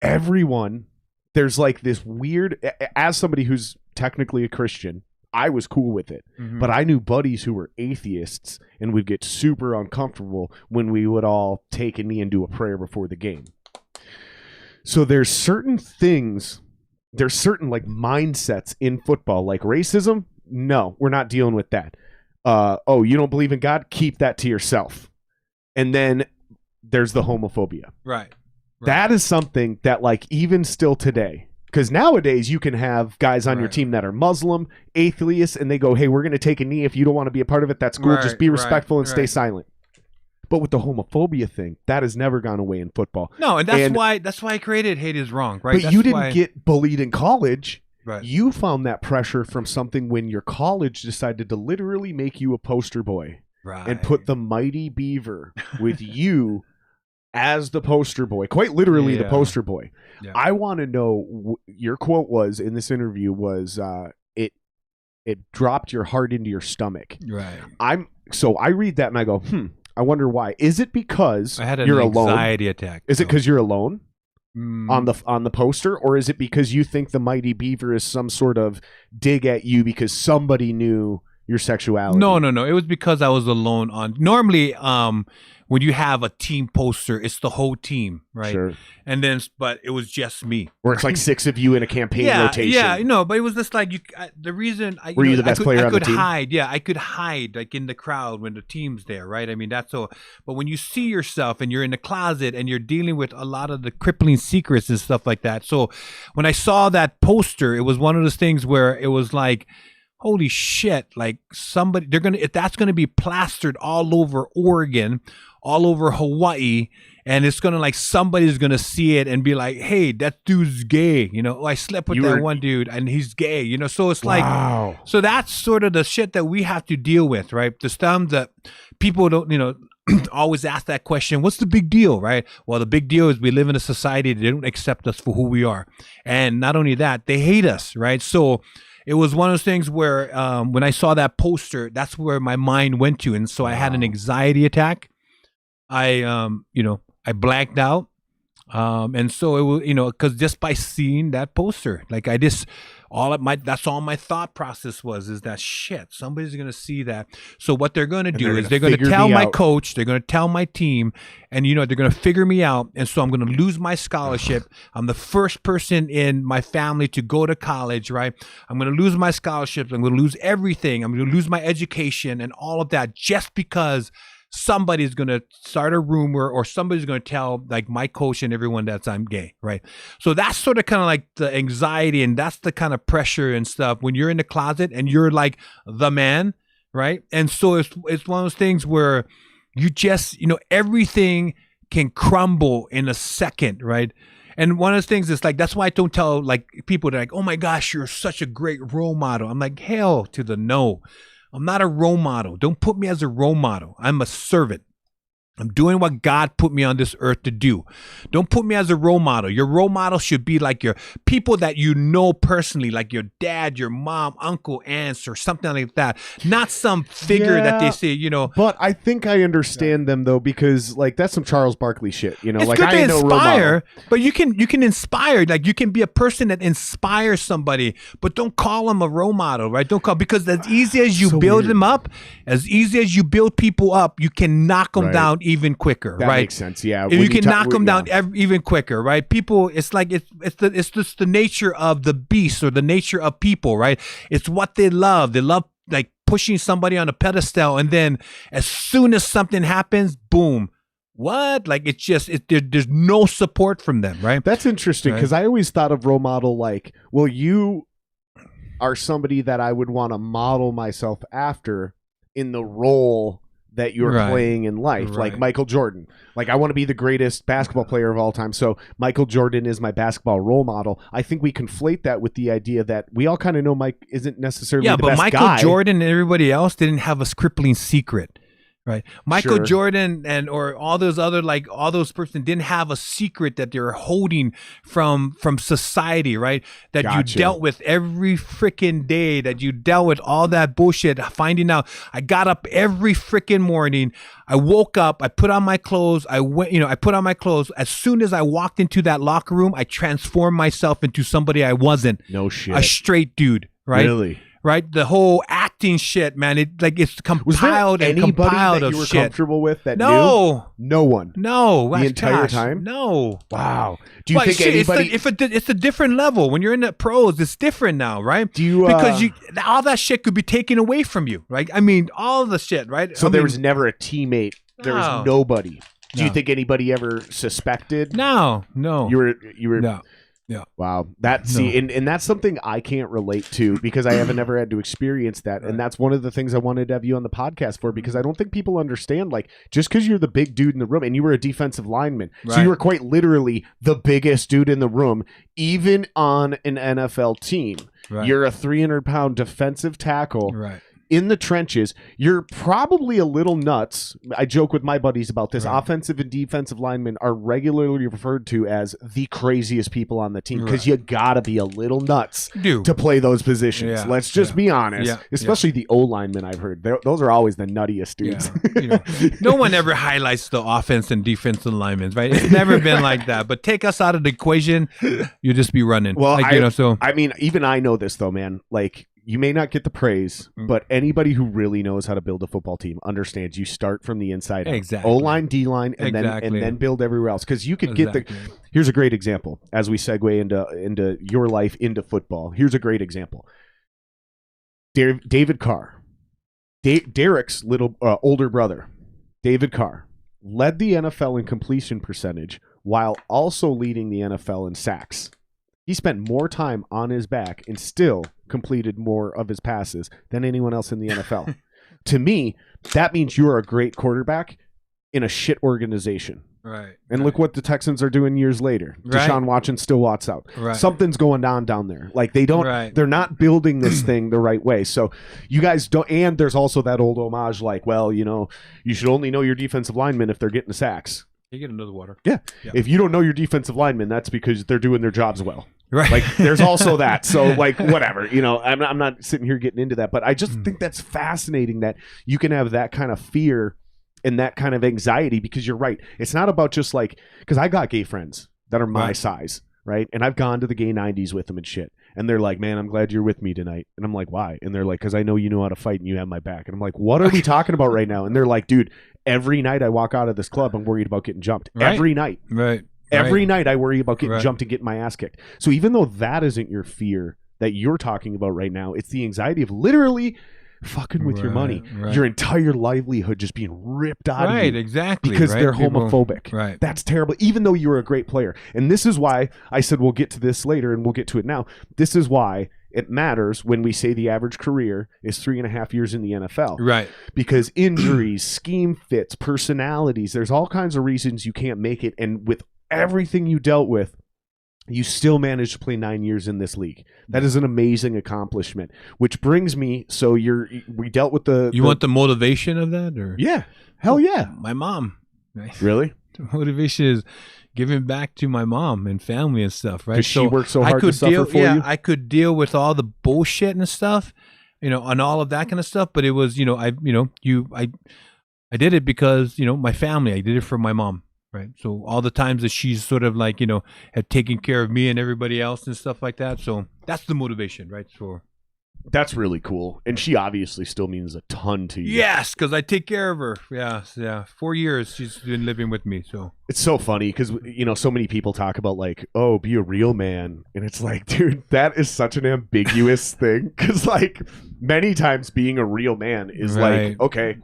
everyone, there's like this weird, as somebody who's technically a Christian, I was cool with it. But I knew buddies who were atheists and would get super uncomfortable when we would all take a knee and do a prayer before the game. So there's certain things, there's certain like mindsets in football, like racism. No, we're not dealing with that. Oh, you don't believe in God? Keep that to yourself. And then there's the homophobia. Right. That is something that, like, even still today, because nowadays you can have guys on your team that are Muslim, atheists, and they go, hey, we're going to take a knee. If you don't want to be a part of it, that's cool. Just be respectful and stay silent. But with the homophobia thing, that has never gone away in football. No, and that's why I created Hate Is Wrong, right? But you didn't get bullied in college. Right. You found that pressure from something when your college decided to literally make you a poster boy and put the mighty beaver with you as the poster boy, quite literally the poster boy. Yeah. I want to know, your quote was in this interview was, it dropped your heart into your stomach. Right. So I read that and I go, I wonder why. Is it because I had you're alone? Anxiety attack. Is it because you're alone on the poster, or is it because you think the mighty beaver is some sort of dig at you because somebody knew your sexuality? No. It was because I was alone on. Normally, when you have a team poster, it's the whole team, right? Sure. And then, but it was just me. Or it's like 6 of you in a campaign rotation. Yeah, but it was just like the reason. Were you the best player on the team? I could hide like in the crowd when the team's there, right? I mean, that's so. But when you see yourself and you're in the closet and you're dealing with a lot of the crippling secrets and stuff like that. So when I saw that poster, it was one of those things where it was like, holy shit, like somebody, if that's going to be plastered all over Oregon, all over Hawaii, and it's going to like, somebody's going to see it and be like, hey, that dude's gay. I slept with that one dude and he's gay, so it's like, so that's sort of the shit that we have to deal with, right? The stuff that people don't, always ask that question, what's the big deal, right? Well, the big deal is we live in a society that don't accept us for who we are. And not only that, they hate us, right? So it was one of those things where when I saw that poster, that's where my mind went to. And so I had an anxiety attack. I blanked out. And so it was, because just by seeing that poster, like that's all my thought process is that shit, somebody's going to see that. So what they're going to do is they're going to tell my coach, they're going to tell my team, and, they're going to figure me out. And so I'm going to lose my scholarship. I'm the first person in my family to go to college, right? I'm going to lose my scholarships. I'm going to lose everything. I'm going to lose my education and all of that just because somebody's going to start a rumor or somebody's going to tell like my coach and everyone that I'm gay, right? So that's sort of kind of like the anxiety, and that's the kind of pressure and stuff when you're in the closet and you're like the man, right? And so it's one of those things where you just, everything can crumble in a second, right? And one of the things is like, that's why I don't tell like people, they're like, oh my gosh, you're such a great role model. I'm like, hell to the no. I'm not a role model. Don't put me as a role model. I'm a servant. I'm doing what God put me on this earth to do. Don't put me as a role model. Your role model should be like your people that you know personally, like your dad, your mom, uncle, aunts, or something like that. Not some figure that they say, But I think I understand them though, because like that's some Charles Barkley shit. It's like good I to ain't no role model. inspire, but you can inspire. Like you can be a person that inspires somebody, but don't call them a role model, right? Don't call, because as easy as you build them up, as easy as you build people up, you can knock them down even quicker, that right? Makes sense. Yeah, you can knock them down even quicker, right? People, it's like it's just the nature of the beast or the nature of people, right? It's what they love. They love like pushing somebody on a pedestal, and then as soon as something happens, boom. What? Like it's just there's no support from them, right? That's interesting because I always thought of role model like, well, you are somebody that I would want to model myself after in the role that you're playing in life, like Michael Jordan. Like I want to be the greatest basketball player of all time, so Michael Jordan is my basketball role model. I think we conflate that with the idea that we all kind of know Mike isn't necessarily the best guy. Michael Jordan and everybody else didn't have a crippling secret. Right, Michael Jordan or all those other all those person didn't have a secret that they were holding from society, right? That you dealt with every freaking day, that you dealt with all that bullshit. Finding out, I got up every freaking morning. I woke up. I put on my clothes. I went, I put on my clothes. As soon as I walked into that locker room, I transformed myself into somebody I wasn't. No shit. A straight dude, right? Really. Right, the whole acting shit, man. It's compiled and compiled of shit. Was there anybody that you were comfortable with that knew? No one. No, the entire time. No. Wow. Do you think anybody? It's a different level when you're in the pros. It's different now, right? Do you because all that shit could be taken away from you, right? I mean, all the shit, right? So there was never a teammate. There was nobody. Do you think anybody ever suspected? No. You were. No. Yeah. Wow. And that's something I can't relate to because I haven't ever had to experience that. And that's one of the things I wanted to have you on the podcast for, because I don't think people understand, like, just because you're the big dude in the room and you were a defensive lineman. So you were quite literally the biggest dude in the room, even on an NFL team. You're a 300-pound defensive tackle. In the trenches, you're probably a little nuts. I joke with my buddies about this. Offensive and defensive linemen are regularly referred to as the craziest people on the team because you gotta be a little nuts to play those positions. Let's just be honest. Especially the O-linemen, I've heard. Those are always the nuttiest dudes. No one ever highlights the offense and defensive linemen, right? It's never been like that. But take us out of the equation, you'll just be running. Well, I mean, even I know this though, man. Like, you may not get the praise, but anybody who really knows how to build a football team understands you start from the inside out. Exactly. O-line, D-line, and then build everywhere else. Because you could get here's a great example as we segue into your life, into football. Here's a great example. David Carr, Derek's little older brother, David Carr, led the NFL in completion percentage while also leading the NFL in sacks. He spent more time on his back and still completed more of his passes than anyone else in the NFL. To me, that means you're a great quarterback in a shit organization. Right. And look what the Texans are doing years later. Deshaun Watson still wants out. Something's going on down there. Like they're not building this thing the right way. So you guys don't, and there's also that old homage like, well, you should only know your defensive linemen if they're getting the sacks. You get another water. Yeah. If you don't know your defensive linemen, that's because they're doing their jobs well. Right. Like there's also that. So like whatever, I'm not sitting here getting into that, but I just think that's fascinating that you can have that kind of fear and that kind of anxiety, because you're right. It's not about just like, because I got gay friends that are my size, right? And I've gone to the gay 90s with them and shit. And they're like, man, I'm glad you're with me tonight. And I'm like, why? And they're like, because I know you know how to fight and you have my back. And I'm like, what are we talking about right now? And they're like, dude, every night I walk out of this club, I'm worried about getting jumped. Every night. Every night I worry about getting jumped and getting my ass kicked. So even though that isn't your fear that you're talking about right now, it's the anxiety of literally fucking with your money, your entire livelihood just being ripped out of you. Exactly. Because they're homophobic. Right. That's terrible, even though you were a great player. And this is why I said we'll get to this later and we'll get to it now. This is why it matters when we say the average career is 3.5 years in the NFL. Right. Because injuries, scheme fits, personalities, there's all kinds of reasons you can't make it. And with everything you dealt with, you still managed to play 9 years in this league. That is an amazing accomplishment. Which brings me, so we dealt with the... You want the motivation of that? Or Yeah. Hell yeah. My mom. Right? Really? The motivation is giving back to my mom and family and stuff, right? Because she worked so hard to suffer for you? I could deal with all the bullshit and stuff, and all of that kind of stuff, but it was, I did it because, my family. I did it for my mom. Right. So all the times that she's sort of like, had taken care of me and everybody else and stuff like that. So that's the motivation, right? So that's really cool. And she obviously still means a ton to you. Yes, because I take care of her. Yeah. 4 years she's been living with me. So it's so funny because, so many people talk about like, oh, be a real man. And it's like, dude, that is such an ambiguous thing. Because like many times being a real man is like, okay,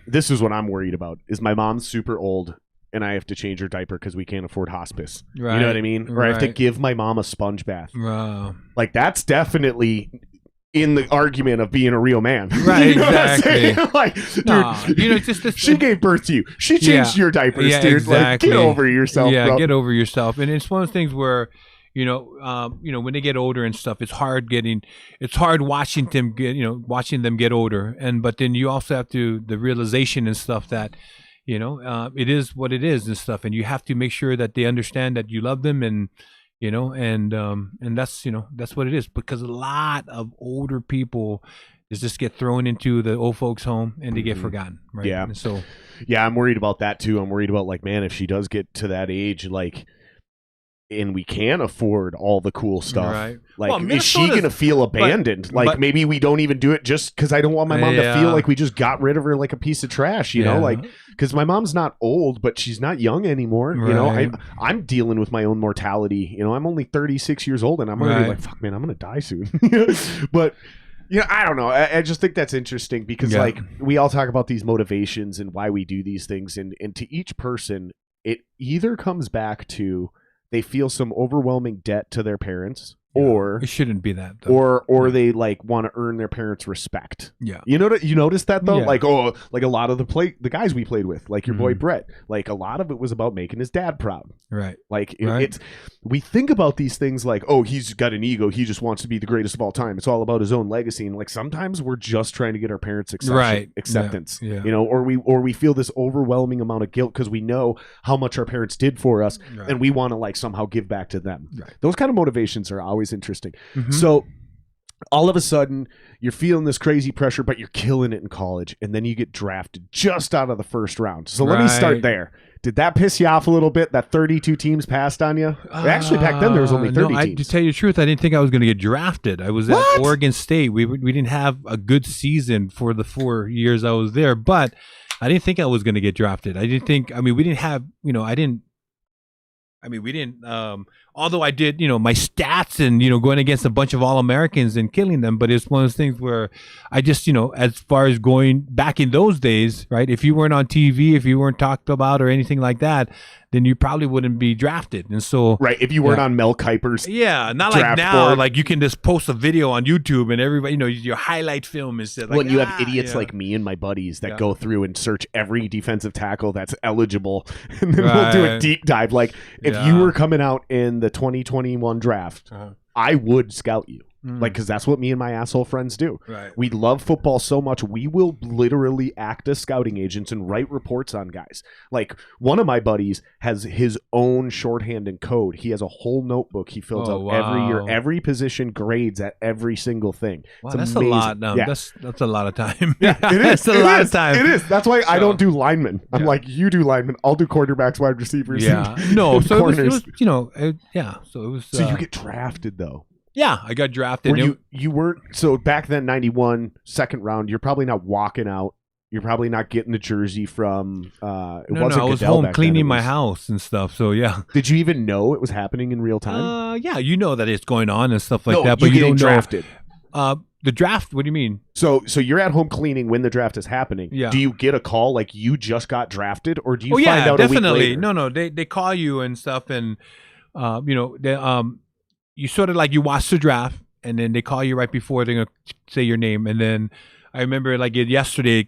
this is what I'm worried about. Is my mom super old? And I have to change her diaper because we can't afford hospice. Right. You know what I mean? Or I have to give my mom a sponge bath. Wow. Like, that's definitely in the argument of being a real man. Right, you know exactly. Like, dude, it's just this, she gave birth to you. She changed your diapers, dude. Exactly. Like, get over yourself, bro. Get over yourself. And it's one of those things where, when they get older and stuff, it's hard watching them get older. But then you also have the realization and stuff that, it is what it is and stuff, and you have to make sure that they understand that you love them, and that's what it is. Because a lot of older people just get thrown into the old folks' home and they get forgotten, right? Yeah. And so, yeah, I'm worried about that too. I'm worried about like, man, if she does get to that age, like, and we can't afford all the cool stuff. Right. Like, is she going to feel abandoned? But maybe we don't even do it just because I don't want my mom to feel like we just got rid of her like a piece of trash, you know? Like, because my mom's not old, but she's not young anymore. Right. I'm dealing with my own mortality. I'm only 36 years old, and I'm already like, fuck, man, I'm going to die soon. But... I don't know. I just think that's interesting because, like, we all talk about these motivations and why we do these things. And to each person, it either comes back to they feel some overwhelming debt to their parents, or it shouldn't be that, though. or they like want to earn their parents' respect. Yeah, you notice that though. Yeah. Like like a lot of the guys we played with, like your boy Brett. Like a lot of it was about making his dad proud. Right. Like it's we think about these things like, oh, he's got an ego. He just wants to be the greatest of all time. It's all about his own legacy. And like sometimes we're just trying to get our parents' acceptance. Yeah. Or we feel this overwhelming amount of guilt because we know how much our parents did for us, and we want to like somehow give back to them. Right. Those kind of motivations are always interesting. So all of a sudden you're feeling this crazy pressure, but you're killing it in college, and then you get drafted just out of the first round. So let me start there. Did that piss you off a little bit that 32 teams passed on you? Actually, back then there was only 30 teams. To tell you the truth, I didn't think I was going to get drafted. I was at Oregon State. We didn't have a good season for the 4 years I was there, but I didn't think I was going to get drafted. I didn't think. I mean, we didn't have. We didn't. Although I did, my stats and going against a bunch of All-Americans and killing them. But it's one of those things where I just, as far as going back in those days, right? If you weren't on TV, if you weren't talked about or anything like that, then you probably wouldn't be drafted. And so, right, if you weren't on Mel Kiper's, not like now, board. Like you can just post a video on YouTube and everybody, your highlight film is like. When you have idiots like me and my buddies that go through and search every defensive tackle that's eligible, and then we'll do a deep dive. Like if you were coming out in the 2021 draft, I would scout you. Like, because that's what me and my asshole friends do. Right. We love football so much, we will literally act as scouting agents and write reports on guys. Like, one of my buddies has his own shorthand and code. He has a whole notebook he fills out every year. Every position grades at every single thing. Wow, that's amazing. A lot. No, that's a lot of time. Yeah, it is. It's a lot of time. It is. That's why I don't do linemen. I'm like, you do linemen. I'll do quarterbacks, wide receivers. Yeah. No. So corners. It was So it was. So you get drafted though. Yeah, I got drafted. You weren't, so back then, 91, second round, you're probably not walking out. You're probably not getting the jersey from, I was home cleaning my house and stuff, so yeah. Did you even know it was happening in real time? Yeah, you know that it's going on and stuff like that, but you don't drafted. The draft, what do you mean? So you're at home cleaning when the draft is happening. Yeah. Do you get a call like you just got drafted, or do you find out definitely. a week later? No, they call you and stuff, and, you sort of like you watch the draft and then they call you right before they're gonna say your name. And then I remember like yesterday,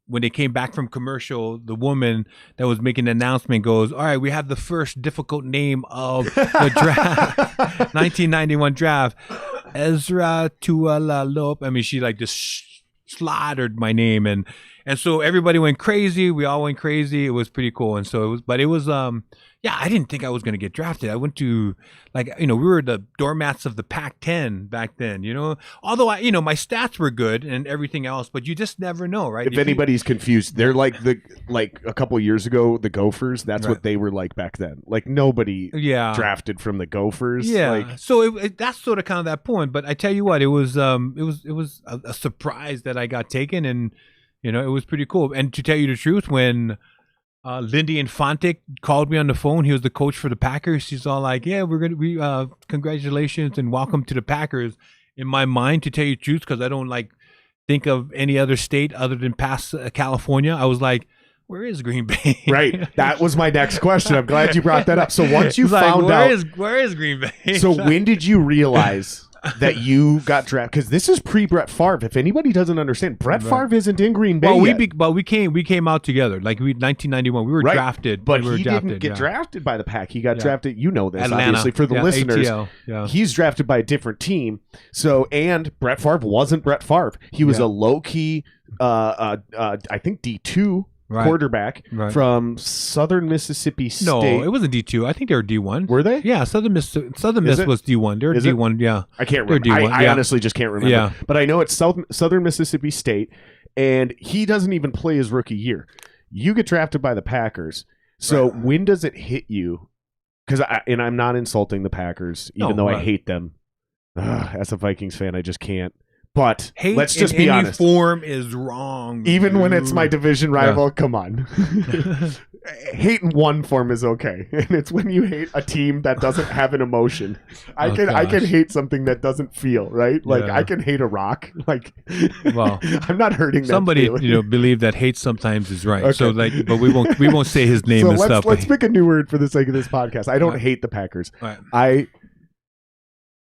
when they came back from commercial, the woman that was making the announcement goes, "All right, we have the first difficult name of the draft, 1991 draft, Esera Tuaolo." I mean, she like just slaughtered my name, and so everybody went crazy. We all went crazy. It was pretty cool. And so it was yeah, I didn't think I was going to get drafted. I went to, like, we were the doormats of the Pac-10 back then, although my stats were good and everything else, but you just never know, right? If anybody's confused, they're like a couple years ago, the Gophers, that's right. what they were like back then. Like nobody drafted from the Gophers. Yeah. Like, so that's sort of kind of that point. But I tell you what, it was a surprise that I got taken, and, it was pretty cool. And to tell you the truth, when Lindy Infante called me on the phone, he was the coach for the Packers. He's all like, "Yeah, we congratulations and welcome to the Packers." In my mind, to tell you the truth, because I don't like think of any other state other than past California, I was like, where is Green Bay? Right. That was my next question. I'm glad you brought that up. So once you found out, where is Green Bay? So when did you realize that you got drafted? Because this is pre-Brett Favre. If anybody doesn't understand, Brett Favre isn't in Green Bay yet. We came out together. Like 1991, we were drafted. But we were he drafted, didn't get drafted by the Pack. He got drafted. You know this, Atlanta. obviously, for the listeners. ATL, he's drafted by a different team. So, and Brett Favre wasn't Brett Favre. He was a low-key, I think D2 quarterback from Southern Mississippi State. No, it wasn't D2. I think they were D1. Were they? Yeah, Southern Miss was D1. They were D1. Yeah, I can't remember. I honestly just can't remember. Yeah. But I know it's Southern Mississippi State, and he doesn't even play his rookie year. You get drafted by the Packers. So when does it hit you? Because I'm not insulting the Packers, even though I hate them. As a Vikings fan, I just can't. But hate let's just in be any honest. Form is wrong. Even when it's my division rival, come on. Hate in one form is okay, and it's when you hate a team that doesn't have an emotion. I can hate something that doesn't feel right. Like I can hate a rock. Like, well, I'm not hurting that somebody feeling. believe that hate sometimes is right. Okay. So but we won't say his name and stuff. Let's pick a new word for the sake of this podcast. I don't hate the Packers. I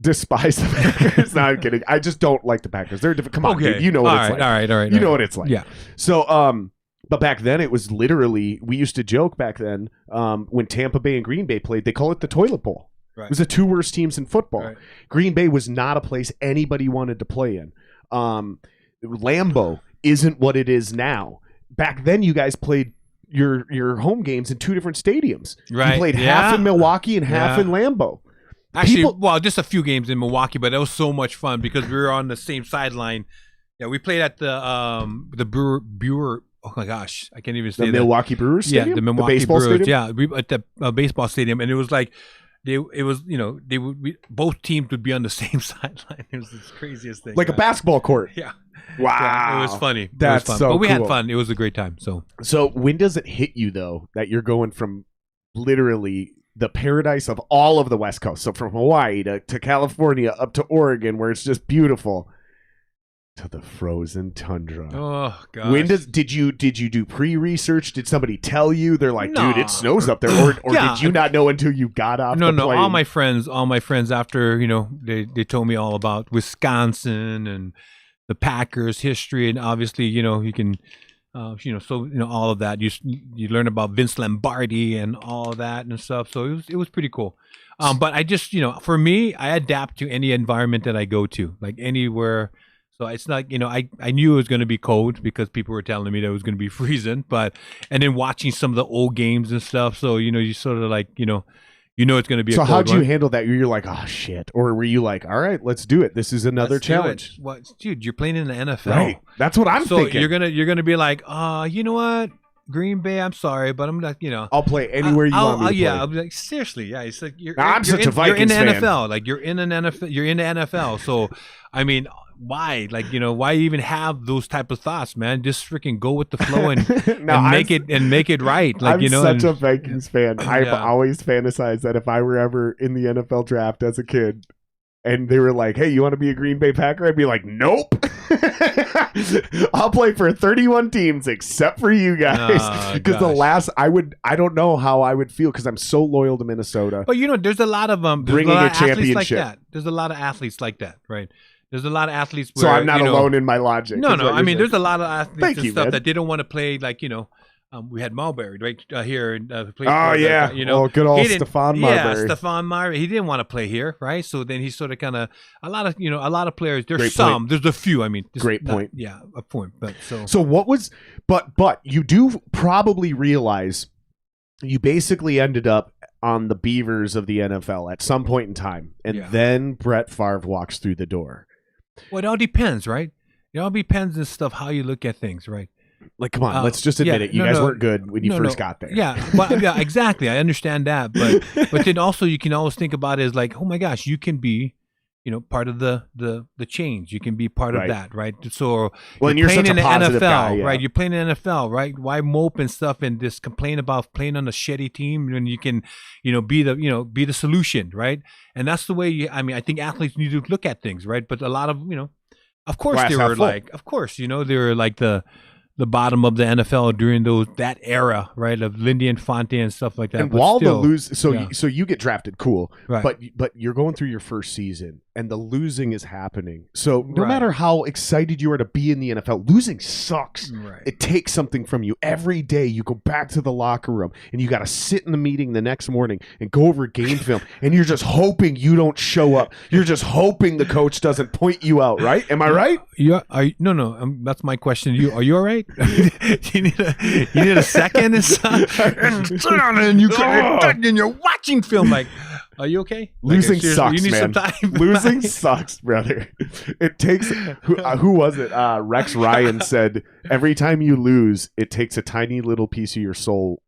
despise the Packers. No, I'm kidding. I just don't like the Packers. They're different. Come on, dude. You know what it's like. All right. You know what it's like. Yeah. So, but back then it was literally, we used to joke back then, when Tampa Bay and Green Bay played, they call it the toilet bowl. Right. It was the two worst teams in football. Right. Green Bay was not a place anybody wanted to play in. Lambeau isn't what it is now. Back then you guys played your home games in two different stadiums. Right. You played half in Milwaukee and half in Lambeau. Actually, just a few games in Milwaukee, but that was so much fun because we were on the same sideline. Yeah, we played at the Brewer. Oh my gosh, I can't even say the Milwaukee Brewers Stadium. Yeah, the Milwaukee baseball Brewers. Stadium? Yeah, we at the baseball stadium, and it was like both teams would be on the same sideline. It was the craziest thing. Like a basketball court. Yeah. Wow. Yeah, it was funny. That's fun. so But we cool. had fun. It was a great time. So when does it hit you though that you're going from literally the paradise of all of the West Coast, so from Hawaii to California up to Oregon, where it's just beautiful, to the frozen tundra? Oh gosh. When did you do pre-research? Did somebody tell you? They're like, dude, it snows up there, or did you not know until you got off the plane? All my friends after they told me all about Wisconsin and the Packers history, and obviously you can all of that. You learn about Vince Lombardi and all of that and stuff. So it was pretty cool. But I just for me, I adapt to any environment that I go to, like anywhere. So it's not I knew it was going to be cold because people were telling me that it was going to be freezing. And then watching some of the old games and stuff. So you sort of like it's going to be. So a cold how'd you handle that? You're like, oh shit, or were you like, all right, let's do it. This is another challenge. What, dude? You're playing in the NFL, right? That's what I'm thinking. So you're gonna be like, you know what, Green Bay, I'm sorry, but I'm not. I'll play anywhere you want me to play. Yeah, I'll be like, seriously, yeah. It's like I'm such a Vikings fan. You're in the NFL, like you're in an NFL. You're in the NFL, so I mean. Why? Like, why even have those type of thoughts, man? Just freaking go with the flow and, make it right. Like, I'm such a Vikings fan. I've always fantasized that if I were ever in the NFL draft as a kid, and they were like, "Hey, you want to be a Green Bay Packer?" I'd be like, "Nope." I'll play for 31 teams except for you guys, because I don't know how I would feel because I'm so loyal to Minnesota. But there's a lot of bringing a championship like that. There's a lot of athletes like that, right? There's a lot of athletes. So I'm not alone in my logic. No. I mean, there's a lot of athletes and stuff that they don't want to play. Like we had Marbury right here. Good old Stephon Marbury. Yeah, Stephon Marbury. He didn't want to play here, right? So then he sort of kind of a lot of players. There's there's a few. I mean, great point. Yeah, a point. But so what was? But you do probably realize you basically ended up on the Beavers of the NFL at some point in time, and then Brett Favre walks through the door. Well, it all depends, right? It all depends on stuff how you look at things, right? Like, come on, let's just admit it. You guys weren't good when you first got there. Yeah, well, yeah, exactly. I understand that, but then also you can always think about it as like, oh my gosh, you can be, part of the change. You can be part of that, right? So you're such a positive guy, right? You're playing in the NFL, right? Why mope and stuff and just complain about playing on a shitty team when you can, be the solution, right? And that's the way I think athletes need to look at things, right? But a lot of, of course they were like, they were like the bottom of the NFL during that era, right, of Lindy and Fonte and stuff like that. And while so you get drafted, cool, right. But you're going through your first season and the losing is happening. So no matter how excited you are to be in the NFL, losing sucks. Right. It takes something from you. Every day you go back to the locker room and you got to sit in the meeting the next morning and go over game film, and you're just hoping you don't show up. You're just hoping the coach doesn't point you out, right? Am I right? No. That's my question to you. Are you all right? you need a second and stuff, and you're watching film like, are you okay? Losing sucks, you need man. Some time. Losing sucks, brother. It takes who was it? Rex Ryan said every time you lose, it takes a tiny little piece of your soul,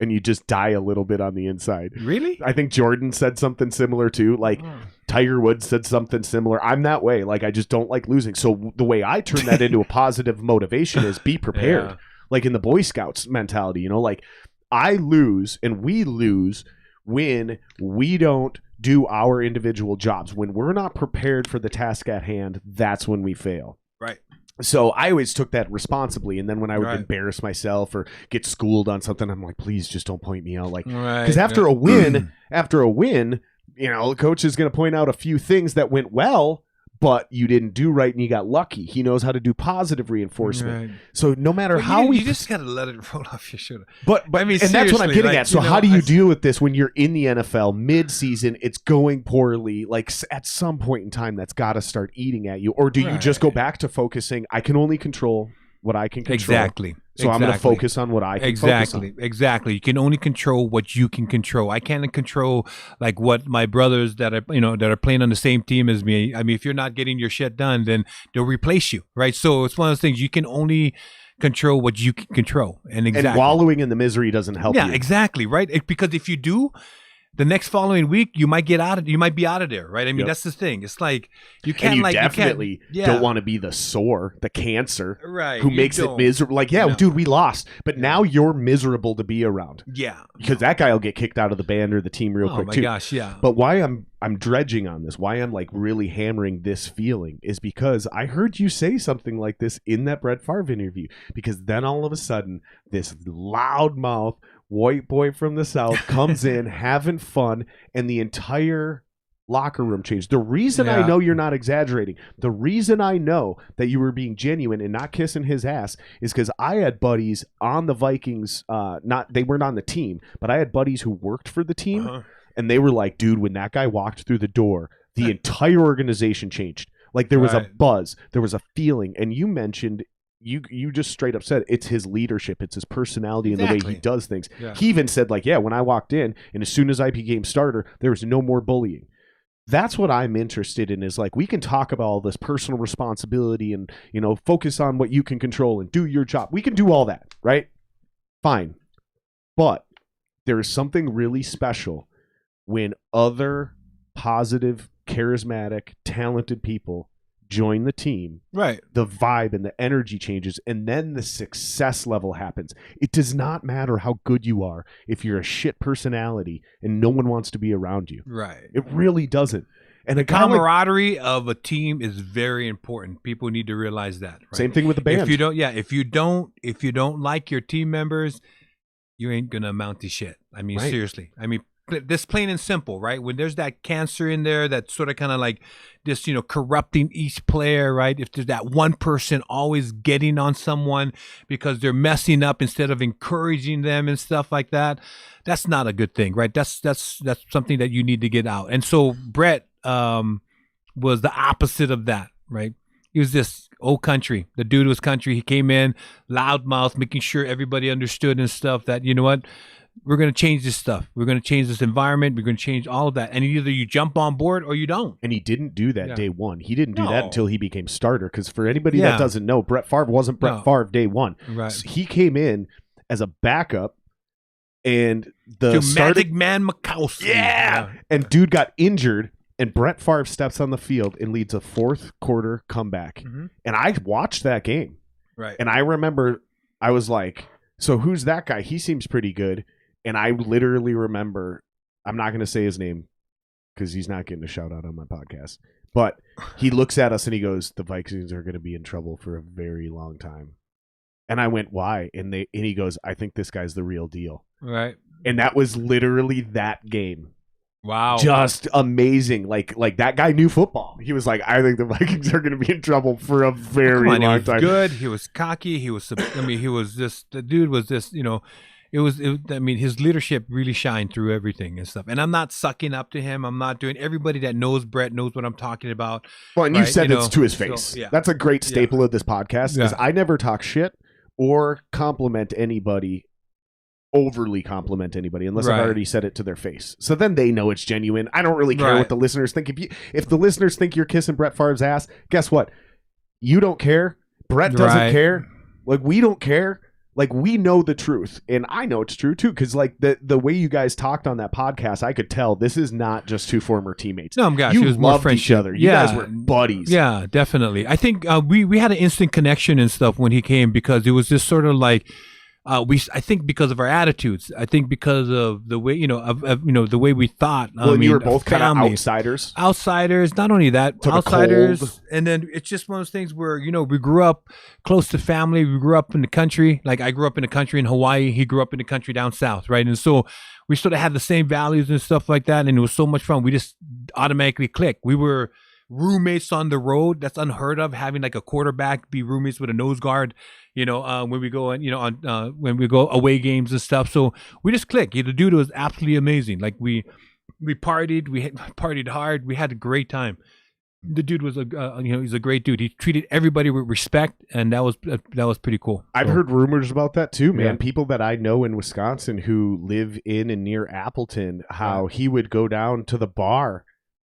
and you just die a little bit on the inside. Really? I think Jordan said something similar too. Like Tiger Woods said something similar. I'm that way. Like I just don't like losing. So the way I turn that into a positive motivation is be prepared. Yeah. Like in the Boy Scouts mentality, like I lose and we lose when we don't do our individual jobs. When we're not prepared for the task at hand, that's when we fail. Right. So I always took that responsibly, and then when I would embarrass myself or get schooled on something, I'm like, please just don't point me out. Like, because after a win, the coach is going to point out a few things that went well, but you didn't do right and you got lucky. He knows how to do positive reinforcement. Right. So no matter you just got to let it roll off your shoulder. But I mean, and that's what I'm getting at. So how do you deal with this when you're in the NFL mid-season? It's going poorly. Like at some point in time, that's got to start eating at you. Or do you just go back to focusing? I can only control what I can control. Exactly. So I'm going to focus on what I can focus on. Exactly. You can only control what you can control. I can't control like what my brothers that are playing on the same team as me. I mean, if you're not getting your shit done, then they'll replace you, right? So it's one of those things you can only control what you can control. And wallowing in the misery doesn't help you. Yeah, exactly, right? Because if you do, the next following week you might be out of there, right? I mean, that's the thing. It's like you can't, and you definitely don't want to be the sore, the cancer, right? Who makes it miserable. Like, dude, we lost, but now you're miserable to be around. Yeah, because that guy will get kicked out of the band or the team real quick too. Oh my gosh, yeah. But why I'm dredging on this, why I'm like really hammering this feeling, is because I heard you say something like this in that Brett Favre interview. Because then all of a sudden, this loudmouth white boy from the South comes in having fun, and the entire locker room changed. The reason I know you're not exaggerating, the reason I know that you were being genuine and not kissing his ass, is because I had buddies on the Vikings. They weren't on the team, but I had buddies who worked for the team, and they were like, dude, when that guy walked through the door, the entire organization changed. Like there was a buzz, there was a feeling, and you mentioned. You just straight up said it's his leadership, it's his personality and the way he does things. Yeah. He even said like, when I walked in and as soon as I became starter, there was no more bullying. That's what I'm interested in, is like, we can talk about all this personal responsibility and, focus on what you can control and do your job. We can do all that, right? Fine. But there is something really special when other positive, charismatic, talented people join the team, right? The vibe and the energy changes, and then the success level happens. It does not matter how good you are if you're a shit personality and no one wants to be around you, right? It really doesn't. And the camaraderie of a team is very important. People need to realize that. Right? Same thing with the band. If you don't like your team members, you ain't gonna amount to shit. I mean, seriously. I mean, this plain and simple, right? When there's that cancer in there that's sort of kind of like just, corrupting each player, right? If there's that one person always getting on someone because they're messing up instead of encouraging them and stuff like that, that's not a good thing, right? That's something that you need to get out. And so Brett was the opposite of that, right? He was this old country. The dude was country. He came in loudmouth, making sure everybody understood and stuff that, you know what? We're going to change this stuff. We're going to change this environment. We're going to change all of that. And either you jump on board or you don't. And he didn't do that day one. He didn't do that until he became starter. Because for anybody that doesn't know, Brett Favre wasn't Brett Favre day one. Right. So he came in as a backup. And Magic Man Mikowski. Yeah. And dude got injured. And Brett Favre steps on the field and leads a fourth quarter comeback. Mm-hmm. And I watched that game. Right. And I remember I was like, so who's that guy? He seems pretty good. And I literally remember, I'm not going to say his name because he's not getting a shout out on my podcast, but he looks at us and he goes, the Vikings are going to be in trouble for a very long time. And I went, why? And he goes, I think this guy's the real deal. Right. And that was literally that game. Wow. Just amazing. Like that guy knew football. He was like, I think the Vikings are going to be in trouble for a very long time. He was good. He was cocky. He was just, the dude was just, his leadership really shined through everything and stuff. And I'm not sucking up to him. I'm not doing, everybody that knows Brett knows what I'm talking about. Well, and you said it's to his face. So, That's a great staple of this podcast is I never talk shit or compliment anybody, overly compliment anybody unless I've already said it to their face. So then they know it's genuine. I don't really care what the listeners think. If the listeners think you're kissing Brett Favre's ass, guess what? You don't care. Brett doesn't care. Like, we don't care. Like, we know the truth, and I know it's true too, because like the way you guys talked on that podcast, I could tell this is not just two former teammates. No, gosh, you it was loved more each other. You guys were buddies. Yeah, definitely. I think we had an instant connection and stuff when he came because it was just sort of like I think because of our attitudes. I think because of the way the way we thought. Well, you were both kind of outsiders. Outsiders. Not only that, outsiders, and then it's just one of those things where we grew up close to family. We grew up in the country. Like I grew up in the country in Hawaii. He grew up in the country down south, right? And so we sort of had the same values and stuff like that, and it was so much fun. We just automatically clicked. We were roommates on the road. That's unheard of, having like a quarterback be roommates with a nose guard, when we go on when we go away games and stuff. So we just clicked. The dude was absolutely amazing. Like we partied, partied hard. We had a great time. The dude was he's a great dude. He treated everybody with respect, and that was pretty cool. I've heard rumors about that too, man. Yeah. People that I know in Wisconsin who live in and near Appleton, how he would go down to the bar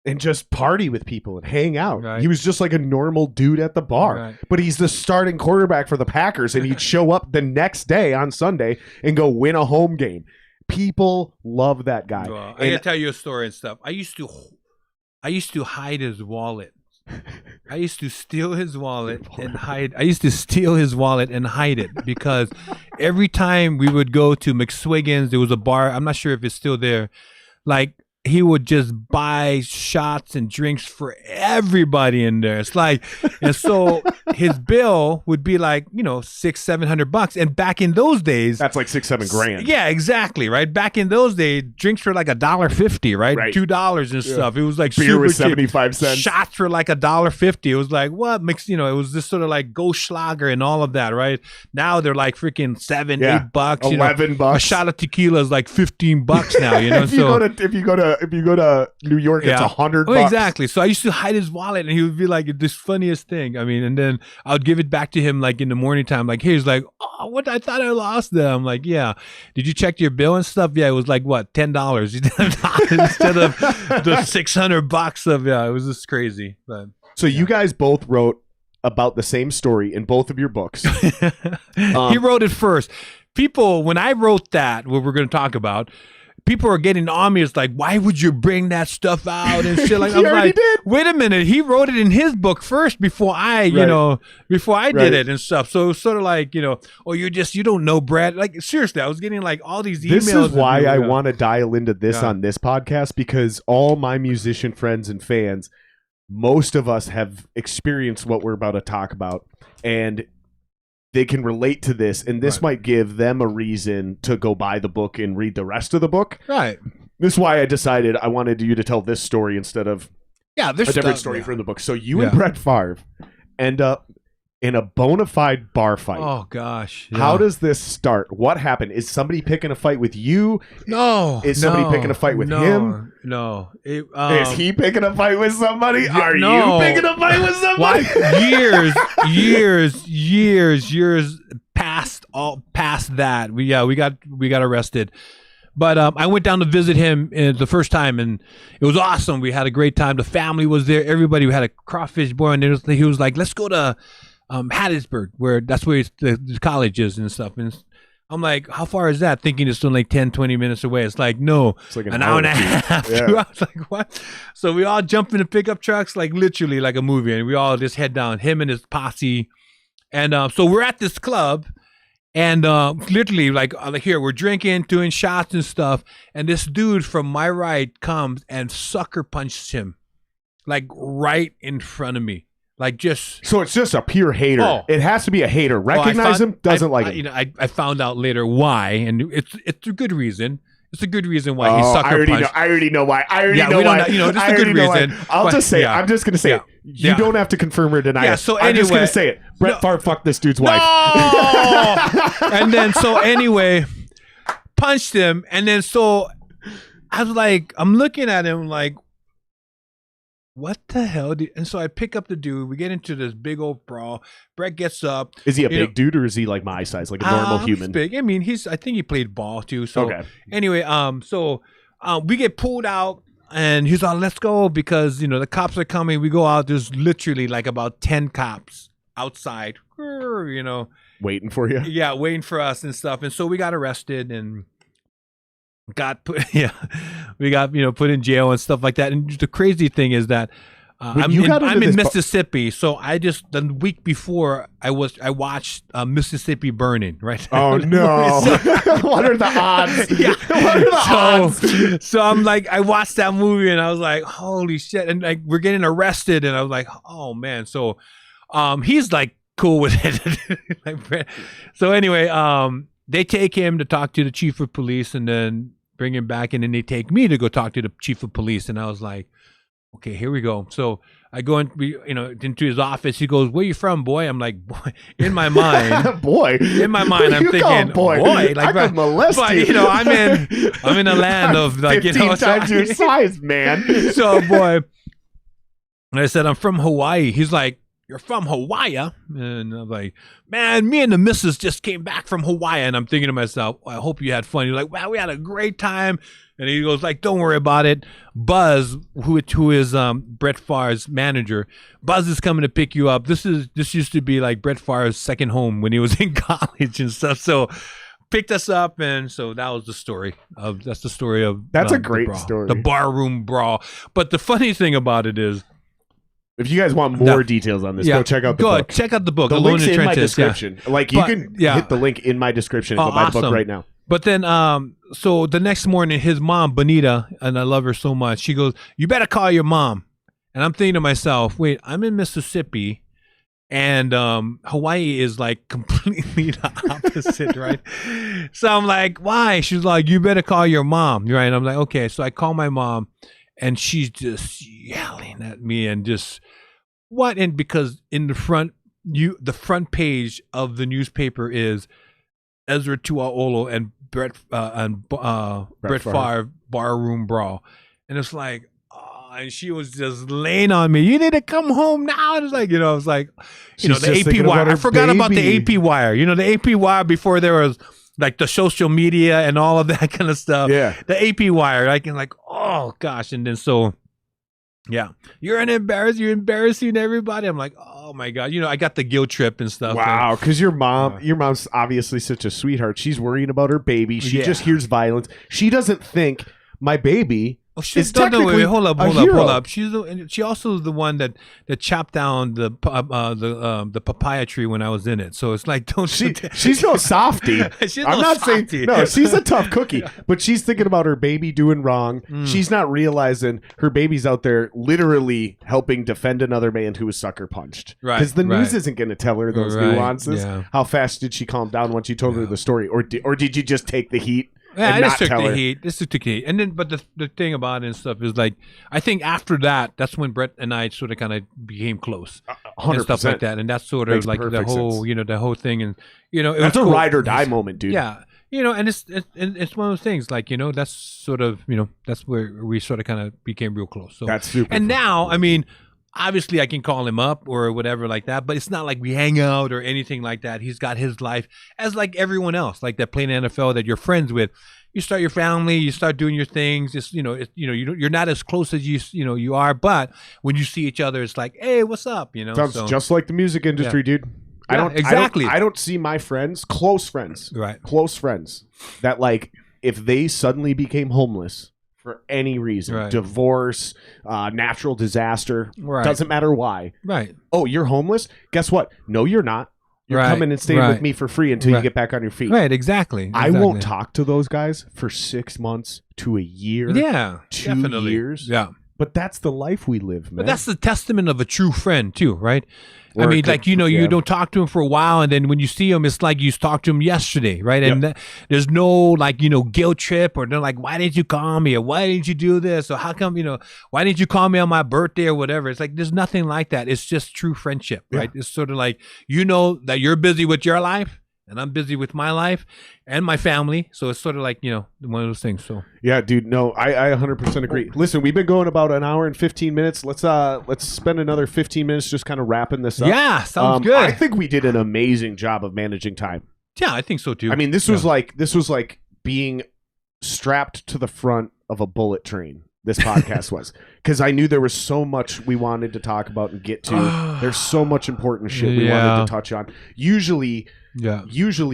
and just party with people and hang out. Right. He was just like a normal dude at the bar. But he's the starting quarterback for the Packers, and he'd show up the next day on Sunday and go win a home game. People love that guy. Well, I gotta tell you a story and stuff. I used to hide his wallet. I used to steal his wallet and hide. I used to steal his wallet and hide it because every time we would go to McSwiggan's, there was a bar. I'm not sure if it's still there. Like, he would just buy shots and drinks for everybody in there. It's like, and so his bill would be like, $600-700. And back in those days, that's like $6-7 grand. Yeah, exactly. Right. Back in those days, drinks for like $1.50, right? $2 and stuff. It was like beer was 75 cents. Shots for like $1.50. It was like, what mix? It was this sort of like Goldschlager and all of that, right? Now they're like freaking $7-8, $11. A shot of tequila is like $15 now. If you go to New York, it's $100. Oh, exactly. So I used to hide his wallet, and he would be like, this funniest thing. I mean, and then I would give it back to him like in the morning time. Like, he's like, oh, what? I thought I lost them. I'm like, yeah. Did you check your bill and stuff? Yeah, it was like what, $10 instead of the $600 of it was just crazy. But so you guys both wrote about the same story in both of your books. He wrote it first. People, when I wrote that, what we're going to talk about, people are getting on me. It's like, why would you bring that stuff out and shit? Like, I'm like, wait a minute, he wrote it in his book first before I, you know, before I did it and stuff. So it was sort of like, you know, oh, you don't know Brad. Like, seriously, I was getting like all these emails. This is why I want to dial into this on this podcast, because all my musician friends and fans, most of us have experienced what we're about to talk about, and they can relate to this, and this might give them a reason to go buy the book and read the rest of the book. Right. This is why I decided I wanted you to tell this story instead of a different story from the book. So you and Brett Favre end up in a bona fide bar fight. Oh, gosh. Yeah. How does this start? What happened? Is somebody picking a fight with you? No. Is somebody picking a fight with him? No. Is he picking a fight with somebody? Are you picking a fight with somebody? Years past that. We got arrested. But I went down to visit him the first time, and it was awesome. We had a great time. The family was there. Everybody. We had a crawfish boil, and he was like, let's go to Hattiesburg, where that's where the college is and stuff. And I'm like, how far is that? Thinking it's only like 10, 20 minutes away. It's like, no, it's like an hour and a half. Yeah. I was like, what? So we all jump in the pickup trucks, like literally like a movie, and we all just head down, him and his posse. And so we're at this club, and literally like here, we're drinking, doing shots and stuff. And this dude from my right comes and sucker punches him like right in front of me. Like just so it's just a pure hater. Oh. It has to be a hater. Recognize him, doesn't like him. You know, I found out later why, and it's a good reason. It's a good reason why he sucker punched. I already know why. It's a good reason. I'll just say it. I'm just gonna say it. You don't have to confirm or deny it. So anyway, I'm just gonna say it. Brett Favre fucked this dude's wife. And then so anyway, punched him, and then so I was like, I'm looking at him like, what the hell? And so I pick up the dude. We get into this big old brawl. Brett gets up. Is he a big dude, or is he like my size, like a normal human? He's big. I mean, I think he played ball too. So anyway, we get pulled out, and he's like, let's go, because you know the cops are coming. We go out. There's literally like about 10 cops outside, you know, waiting for you. Yeah, waiting for us and stuff. And so we got arrested and got put put in jail and stuff like that. And the crazy thing is that I'm in Mississippi, so the week before I watched Mississippi Burning, right? Oh no. What are the odds? What are the odds? So I'm like, I watched that movie and I was like, holy shit. And like we're getting arrested, and I was like, oh man. So he's like cool with it. So anyway, they take him to talk to the chief of police, and then bring him back, and then they take me to go talk to the chief of police. And I was like, okay, here we go. So I go into his office. He goes, "Where you from, boy?" I'm like, boy. In my mind, boy. In my mind, I'm thinking, boy. Like, I could molest you. But I'm in a land of like 15 times your size, man. So boy, and I said, I'm from Hawaii. He's like, you're from Hawaii? And I'm like, man, me and the missus just came back from Hawaii. And I'm thinking to myself, well, I hope you had fun. He's like, wow, we had a great time. And he goes like, don't worry about it. Buzz, who is Brett Favre's manager, Buzz is coming to pick you up. This used to be like Brett Favre's second home when he was in college and stuff. So picked us up, and so that was the story of that's a great story, the barroom brawl. But the funny thing about it is, if you guys want more details on this, go check out the book. Check out the book. The link's in my description. Yeah. Like you can hit the link in my description and go buy the book right now. But then, so the next morning, his mom, Bonita, and I love her so much, she goes, "You better call your mom." And I'm thinking to myself, wait, I'm in Mississippi, and Hawaii is like completely the opposite, right? So I'm like, why? She's like, "You better call your mom," right? And I'm like, okay. So I call my mom, and she's just yelling at me and just what? And because in the front page of the newspaper is Esera Tuaolo and Brett Favre barroom brawl, and it's like, and she was just laying on me. You need to come home now. And it's like, I was like, the AP wire. I forgot about the AP wire. The AP wire before there was like the social media and all of that kind of stuff. Yeah. The AP wire. I can like, oh gosh. And then so Yeah, you're embarrassing everybody. I'm like, oh my god, I got the guilt trip and stuff. Wow, because your mom's obviously such a sweetheart. She's worrying about her baby. She just hears violence. She doesn't think my baby is technically hold up. She also is the one that chopped down the papaya tree when I was in it. So it's like, she's no softie. I'm not saying no. She's a tough cookie, but she's thinking about her baby doing wrong. She's not realizing her baby's out there literally helping defend another man who was sucker punched. Right. Because the news isn't going to tell her those nuances. Yeah. How fast did she calm down once you told her the story, or did you just take the heat? Yeah, this took the heat. And then, but the thing about it and stuff is like, I think after that's when Brett and I sort of kind of became close, 100%. And stuff like that. And that's sort of like the whole, the whole thing, and that's a ride or die moment, dude. Yeah, and it's one of those things, like that's sort of that's where we sort of kind of became real close. So that's super. And now, I mean, obviously I can call him up or whatever like that, but it's not like we hang out or anything like that. He's got his life as like everyone else, like that playing NFL that you're friends with. You start your family, you start doing your things. It's you're not as close as you are, but when you see each other, it's like, hey, what's up? Sounds just like the music industry, dude. Yeah, I don't see my friends, close friends, that like if they suddenly became homeless for any reason, divorce, natural disaster, doesn't matter why. Right. Oh, you're homeless? Guess what? No, you're not. You're coming and staying with me for free until you get back on your feet. Right, exactly. I won't talk to those guys for 6 months to a year. Yeah, 2 years. Yeah. But that's the life we live, man. But that's the testament of a true friend too, right? I mean, like, you don't talk to him for a while, and then when you see him, it's like you talked to him yesterday, right? And there's no, like, guilt trip, or they're like, why didn't you call me? Or why didn't you do this? Or how come, why didn't you call me on my birthday or whatever? It's like, there's nothing like that. It's just true friendship, right? It's sort of like, that you're busy with your life, and I'm busy with my life and my family. So it's sort of like, one of those things. So yeah, dude, no, I 100% agree. Listen, we've been going about an hour and 15 minutes. Let's spend another 15 minutes just kind of wrapping this up. Yeah, sounds good. I think we did an amazing job of managing time. Yeah, I think so too. I mean, this was like being strapped to the front of a bullet train. This podcast was, because I knew there was so much we wanted to talk about and get to. There's so much important shit we wanted to touch on. Usually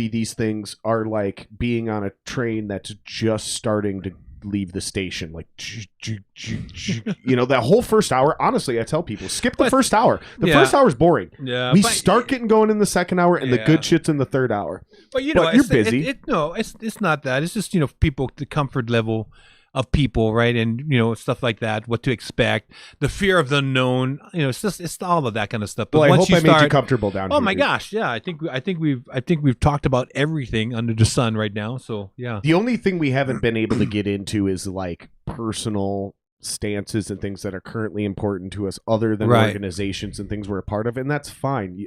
these things are like being on a train that's just starting to leave the station, like that whole first hour. Honestly, I tell people, skip the first hour. The first hour is boring. Yeah, we start getting going in the second hour, and the good shit's in the third hour. But you're busy. It's not that. It's just people, the comfort level of people, right? And stuff like that, what to expect, the fear of the unknown, it's all of that kind of stuff. But I hope I made you comfortable down here. Oh my gosh, yeah, I think we've talked about everything under the sun right now. So yeah, the only thing we haven't been able to get into is like personal stances and things that are currently important to us, other than organizations and things we're a part of, and that's fine.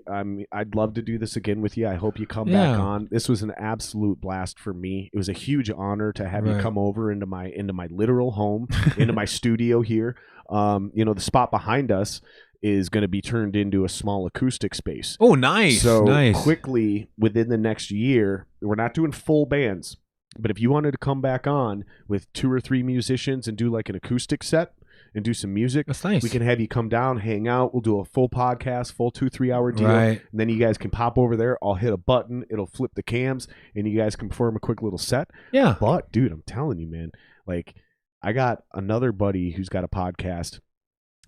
I'd love to do this again with you. I hope you come back on. This was an absolute blast for me. It was a huge honor to have you come over into my literal home, into my studio here. The spot behind us is going to be turned into a small acoustic space. Oh, nice. So quickly, within the next year, we're not doing full bands. But if you wanted to come back on with 2 or 3 musicians and do like an acoustic set and do some music, that's nice. We can have you come down, hang out. We'll do a full podcast, full 2-3 hour deal. Right. And then you guys can pop over there. I'll hit a button. It'll flip the cams and you guys can perform a quick little set. Yeah. But dude, I'm telling you, man, like I got another buddy who's got a podcast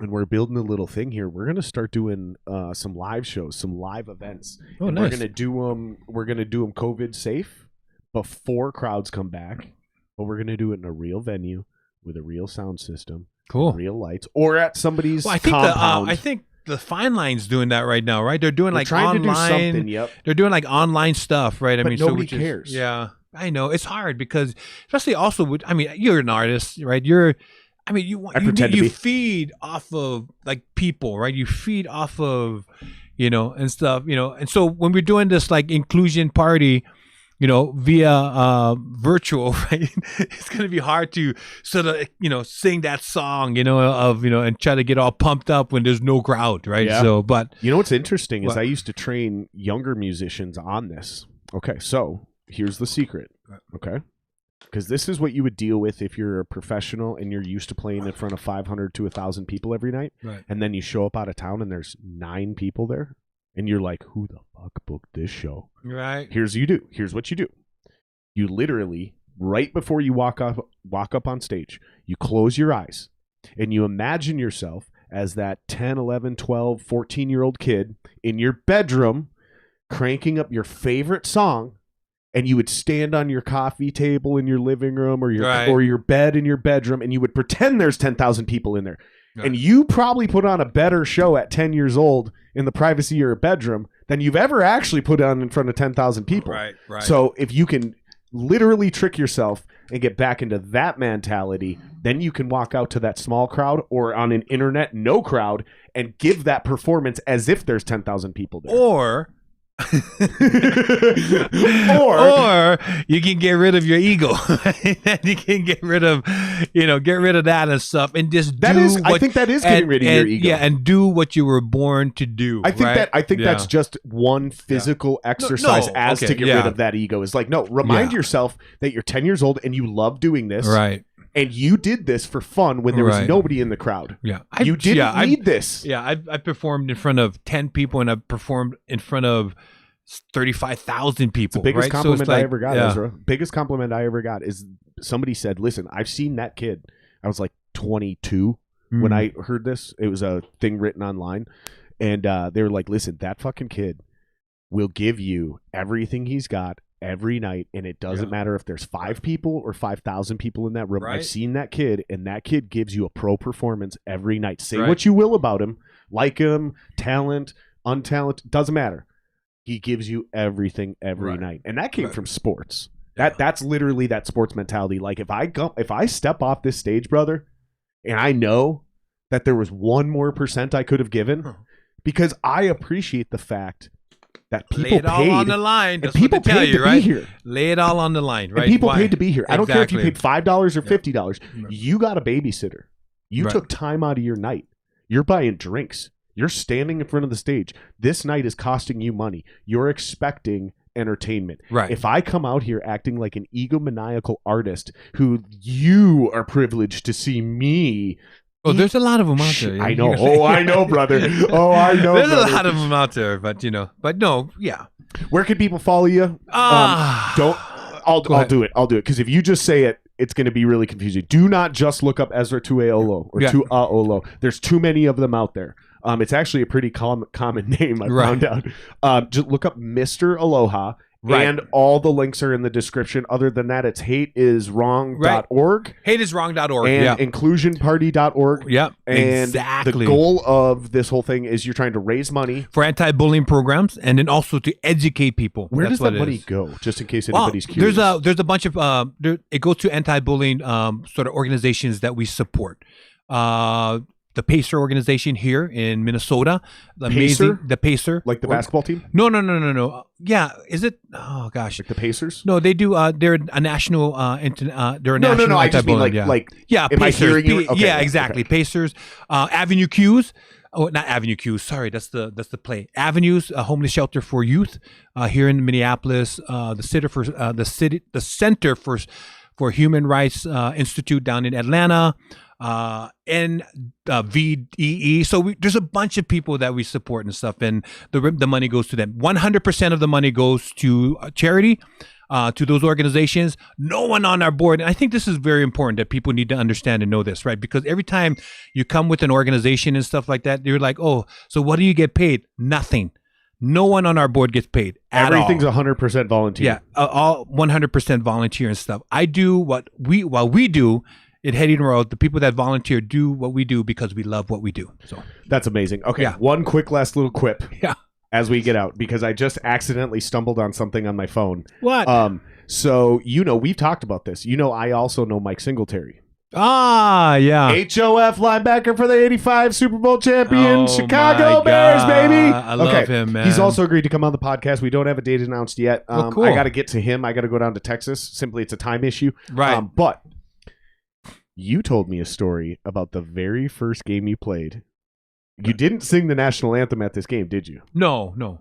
and we're building a little thing here. We're going to start doing some live shows, some live events. Oh, and nice. We're going to do them COVID safe before crowds come back, but we're going to do it in a real venue with a real sound system, real lights, or at somebody's compound. I think the Fine Line's doing that right now, right? They're doing They're like trying online. To do something, yep. They're doing like online stuff, right? But nobody cares. Yeah, I know it's hard because, especially also with, you're an artist, right? You feed off of like people, right? You feed off of, and stuff, and so when we're doing this like inclusion party, via virtual, right? It's going to be hard to sort of, sing that song, and try to get all pumped up when there's no crowd, right? Yeah. So, but what's interesting is I used to train younger musicians on this. Okay, so here's the secret. Okay, because this is what you would deal with if you're a professional and you're used to playing in front of 500 to 1,000 people every night. Right. And then you show up out of town and there's 9 people there. And you're like, who the fuck booked this show? Right. Here's what you do. You literally, right before you walk up on stage, you close your eyes and you imagine yourself as that 10, 11, 12, 14-year-old kid in your bedroom cranking up your favorite song, and you would stand on your coffee table in your living room or your bed in your bedroom, and you would pretend there's 10,000 people in there. Right. And you probably put on a better show at 10 years old in the privacy of your bedroom than you've ever actually put on in front of 10,000 people. Right. So if you can literally trick yourself and get back into that mentality, then you can walk out to that small crowd or on an internet no crowd and give that performance as if there's 10,000 people there. Or you can get rid of your ego. You can get rid of that and stuff, and just I think that is getting rid of your ego. Yeah, and do what you were born to do. I think that's just one physical exercise to get rid of that ego. Is like, remind yourself that you're 10 years old and you love doing this. Right. And you did this for fun when there was nobody in the crowd. Yeah. You didn't need this. Yeah, I performed in front of 10 people, and I performed in front of 35,000 people. It's the biggest compliment I ever got, yeah. Ezra. Biggest compliment I ever got is somebody said, listen, I've seen that kid. I was like 22 when I heard this. It was a thing written online. And they were like, listen, that fucking kid will give you everything he's got every night, and it doesn't matter if there's 5 people or 5,000 people in that room. I've seen that kid, and that kid gives you a pro performance every night. Say what you will about him, like him, talent, untalented, doesn't matter. He gives you everything every night, and that came from sports. That's literally that sports mentality. Like if I step off this stage, brother, and I know that there was 1% more I could have given, because I appreciate the fact that people lay it all on the line. That's people what they tell paid you, to right? be here. Lay it all on the line, right? And people paid to be here. I don't care if you paid $5 or $50. Yeah. You got a babysitter. You took time out of your night. You're buying drinks. You're standing in front of the stage. This night is costing you money. You're expecting entertainment. Right. If I come out here acting like an egomaniacal artist who you are privileged to see me. Oh, there's a lot of them out there. I know. Oh, I know, brother. Oh, I know. There's a lot of them out there, but no, yeah. Where can people follow you? I'll do it. Because if you just say it, it's going to be really confusing. Do not just look up Esera Tuaolo or Tuaolo. There's too many of them out there. It's actually a pretty common name, I found out. Just look up Mr. Aloha, and all the links are in the description. Other than that, it's hateiswrong.org. Hateiswrong.org. And inclusionparty.org. Yep, and exactly. The goal of this whole thing is you're trying to raise money for anti-bullying programs, and then also to educate people. Where does that money go? Just in case anybody's curious. There's a bunch of it goes to anti-bullying sort of organizations that we support. The Pacer organization here in Minnesota. The Pacer. Like the basketball team? No. Yeah. Is it? Oh, gosh. Like the Pacers? No, they do. They're a national. They're a national. No. I just mean yeah. Am Pacers. I hearing you? Okay, yeah, exactly. Okay. Pacers. Avenue Q's. Oh, not Avenue Q's. Sorry, that's the play. Avenues, a homeless shelter for youth here in Minneapolis. The Center for Human Rights Institute down in Atlanta. And VDE. So there's a bunch of people that we support and stuff, and the money goes to them. 100% of the money goes to charity, to those organizations. No one on our board, and I think this is very important that people need to understand and know this, right? Because every time you come with an organization and stuff like that, you're like, oh, so what do you get paid? Nothing. No one on our board gets paid at Everything's all. 100% volunteer. Yeah, all 100% volunteer and stuff. I do while we do. At Heading Road, the people that volunteer do what we do because we love what we do. So that's amazing. Okay, one quick last little quip. Yeah. As we get out, because I just accidentally stumbled on something on my phone. What? So we've talked about this. I also know Mike Singletary. Ah, yeah. HOF linebacker for the '85 Super Bowl champion Chicago Bears, baby. I love him, man. He's also agreed to come on the podcast. We don't have a date announced yet. Cool. I got to get to him. I got to go down to Texas. Simply, it's a time issue. Right. But you told me a story about the very first game you played. You didn't sing the national anthem at this game, did you? No.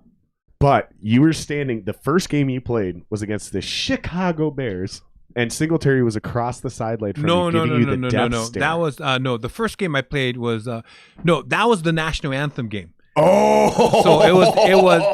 But you were standing. The first game you played was against the Chicago Bears. And Singletary was across the sideline from No. Stare. That was no. The first game I played was that was the national anthem game. Oh, so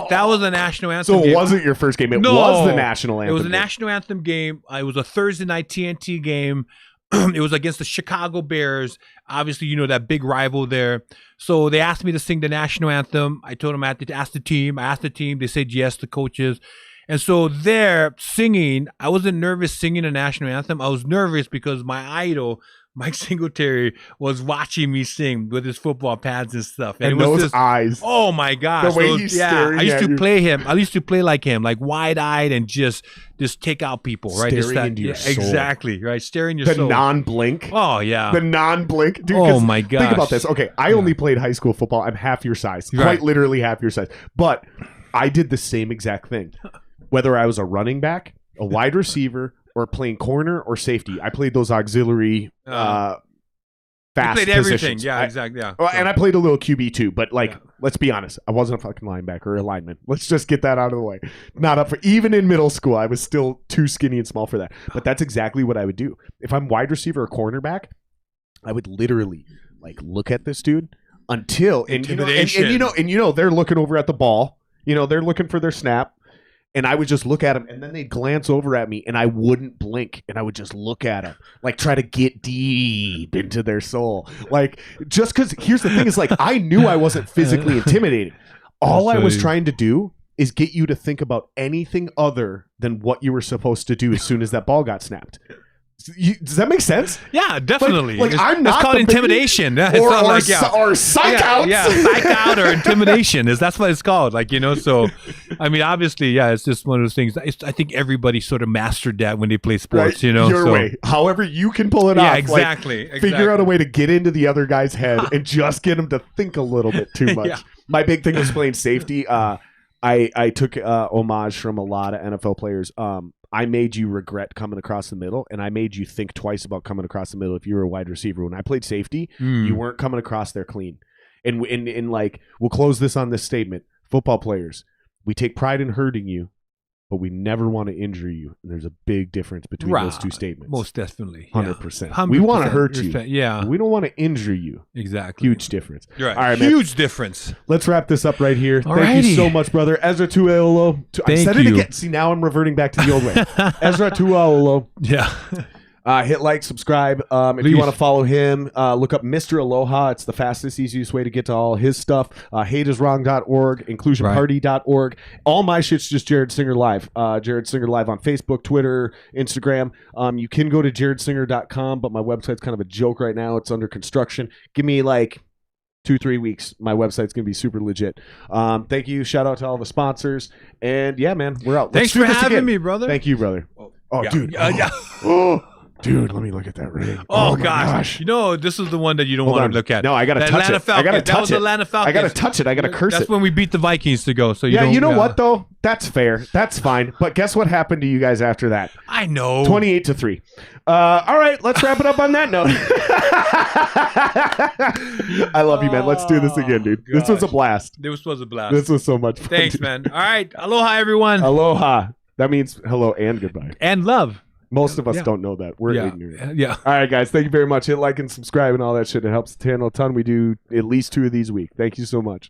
that was the national anthem. So it game. wasn't your first game. It was the national anthem. It was a national anthem game. It was a Thursday night TNT game. It was against the Chicago Bears. Obviously, you know, that big rival there. So they asked me to sing the national anthem. I told them I had to ask the team. I asked the team. They said yes, the coaches. And so there, singing, I wasn't nervous singing the national anthem. I was nervous because my idol, Mike Singletary, was watching me sing with his football pads and stuff. And it was those just, eyes. Oh my gosh. The way he's staring I used at to you. play him. I used to play like him, like wide-eyed and just take out people, right? Staring into your soul. Exactly, right? Staring your The soul. non-blink. Oh, yeah. The non-blink. Dude, Oh, my gosh. Think about this. Okay, I only played high school football. I'm half your size. Right. Quite literally half your size. But I did the same exact thing. Whether I was a running back, a wide receiver, or playing corner or safety, I played those auxiliary fast played everything. positions. Yeah, exactly. Yeah. And I played a little QB too, but let's be honest, I wasn't a fucking linebacker or a lineman. Let's just get that out of the way. Not up for, even in middle school, I was still too skinny and small for that. But that's exactly what I would do. If I'm wide receiver or cornerback, I would literally look at this dude until and you know they're looking over at the ball. You know, they're looking for their snap. And I would just look at him, and then they'd glance over at me, and I wouldn't blink, and I would just look at him, try to get deep into their soul. Just because, here's the thing, is I knew I wasn't physically intimidating. All I was trying to do is get you to think about anything other than what you were supposed to do as soon as that ball got snapped. Does that make sense? Yeah, definitely. I'm not it's called intimidation. Or psych out. Yeah, psych out or intimidation. That's what it's called. So, I mean, obviously, yeah, it's just one of those things. I think everybody sort of mastered that when they play sports, right? Your way. However you can pull it off. Yeah, exactly. Figure out a way to get into the other guy's head and just get him to think a little bit too much. Yeah. My big thing was playing safety. I took homage from a lot of NFL players. I made you regret coming across the middle, and I made you think twice about coming across the middle if you were a wide receiver. When I played safety, you weren't coming across there clean. And we'll close this on this statement. Football players, we take pride in hurting you, but we never want to injure you. And there's a big difference between those two statements. Most definitely. 100%. We want to hurt you. Yeah. We don't want to injure you. Exactly. Huge difference. You're right. All right, Huge difference. Let's wrap this up right here. Alrighty. Thank you so much, brother. Esera Tuaolo. I said it again. See, now I'm reverting back to the old way. Esera Tuaolo. Yeah. Hit like, subscribe. If you want to follow him, look up Mr. Aloha. It's the fastest, easiest way to get to all his stuff. hateiswrong.org, inclusionparty.org. All my shit's just Jared Singer Live. Jared Singer Live on Facebook, Twitter, Instagram. You can go to jaredsinger.com, but my website's kind of a joke right now. It's under construction. Give me 2-3 weeks. My website's going to be super legit. Thank you. Shout out to all the sponsors. And yeah, man, we're out. Thanks for having me, brother. Thank you, brother. Oh, yeah. dude. Yeah. Oh. Dude, let me look at that ring. Oh gosh. You know, this is the one that you don't want to look at. No, I got to touch it. I got to touch that was it. Atlanta Falcons. I got to touch it. I got to curse it. That's when we beat the Vikings to go. So you know what though? That's fair. That's fine. But guess what happened to you guys after that? I know. 28-3. All right, let's wrap it up on that note. I love you, man. Let's do this again, dude. Gosh. This was a blast. This was a blast. This was so much fun. Thanks, man. All right. Aloha, everyone. Aloha. That means hello and goodbye. And love. Most of us don't know that. We're ignorant. Yeah. All right, guys. Thank you very much. Hit like and subscribe and all that shit. It helps the channel a ton. We do at least 2 of these a week. Thank you so much.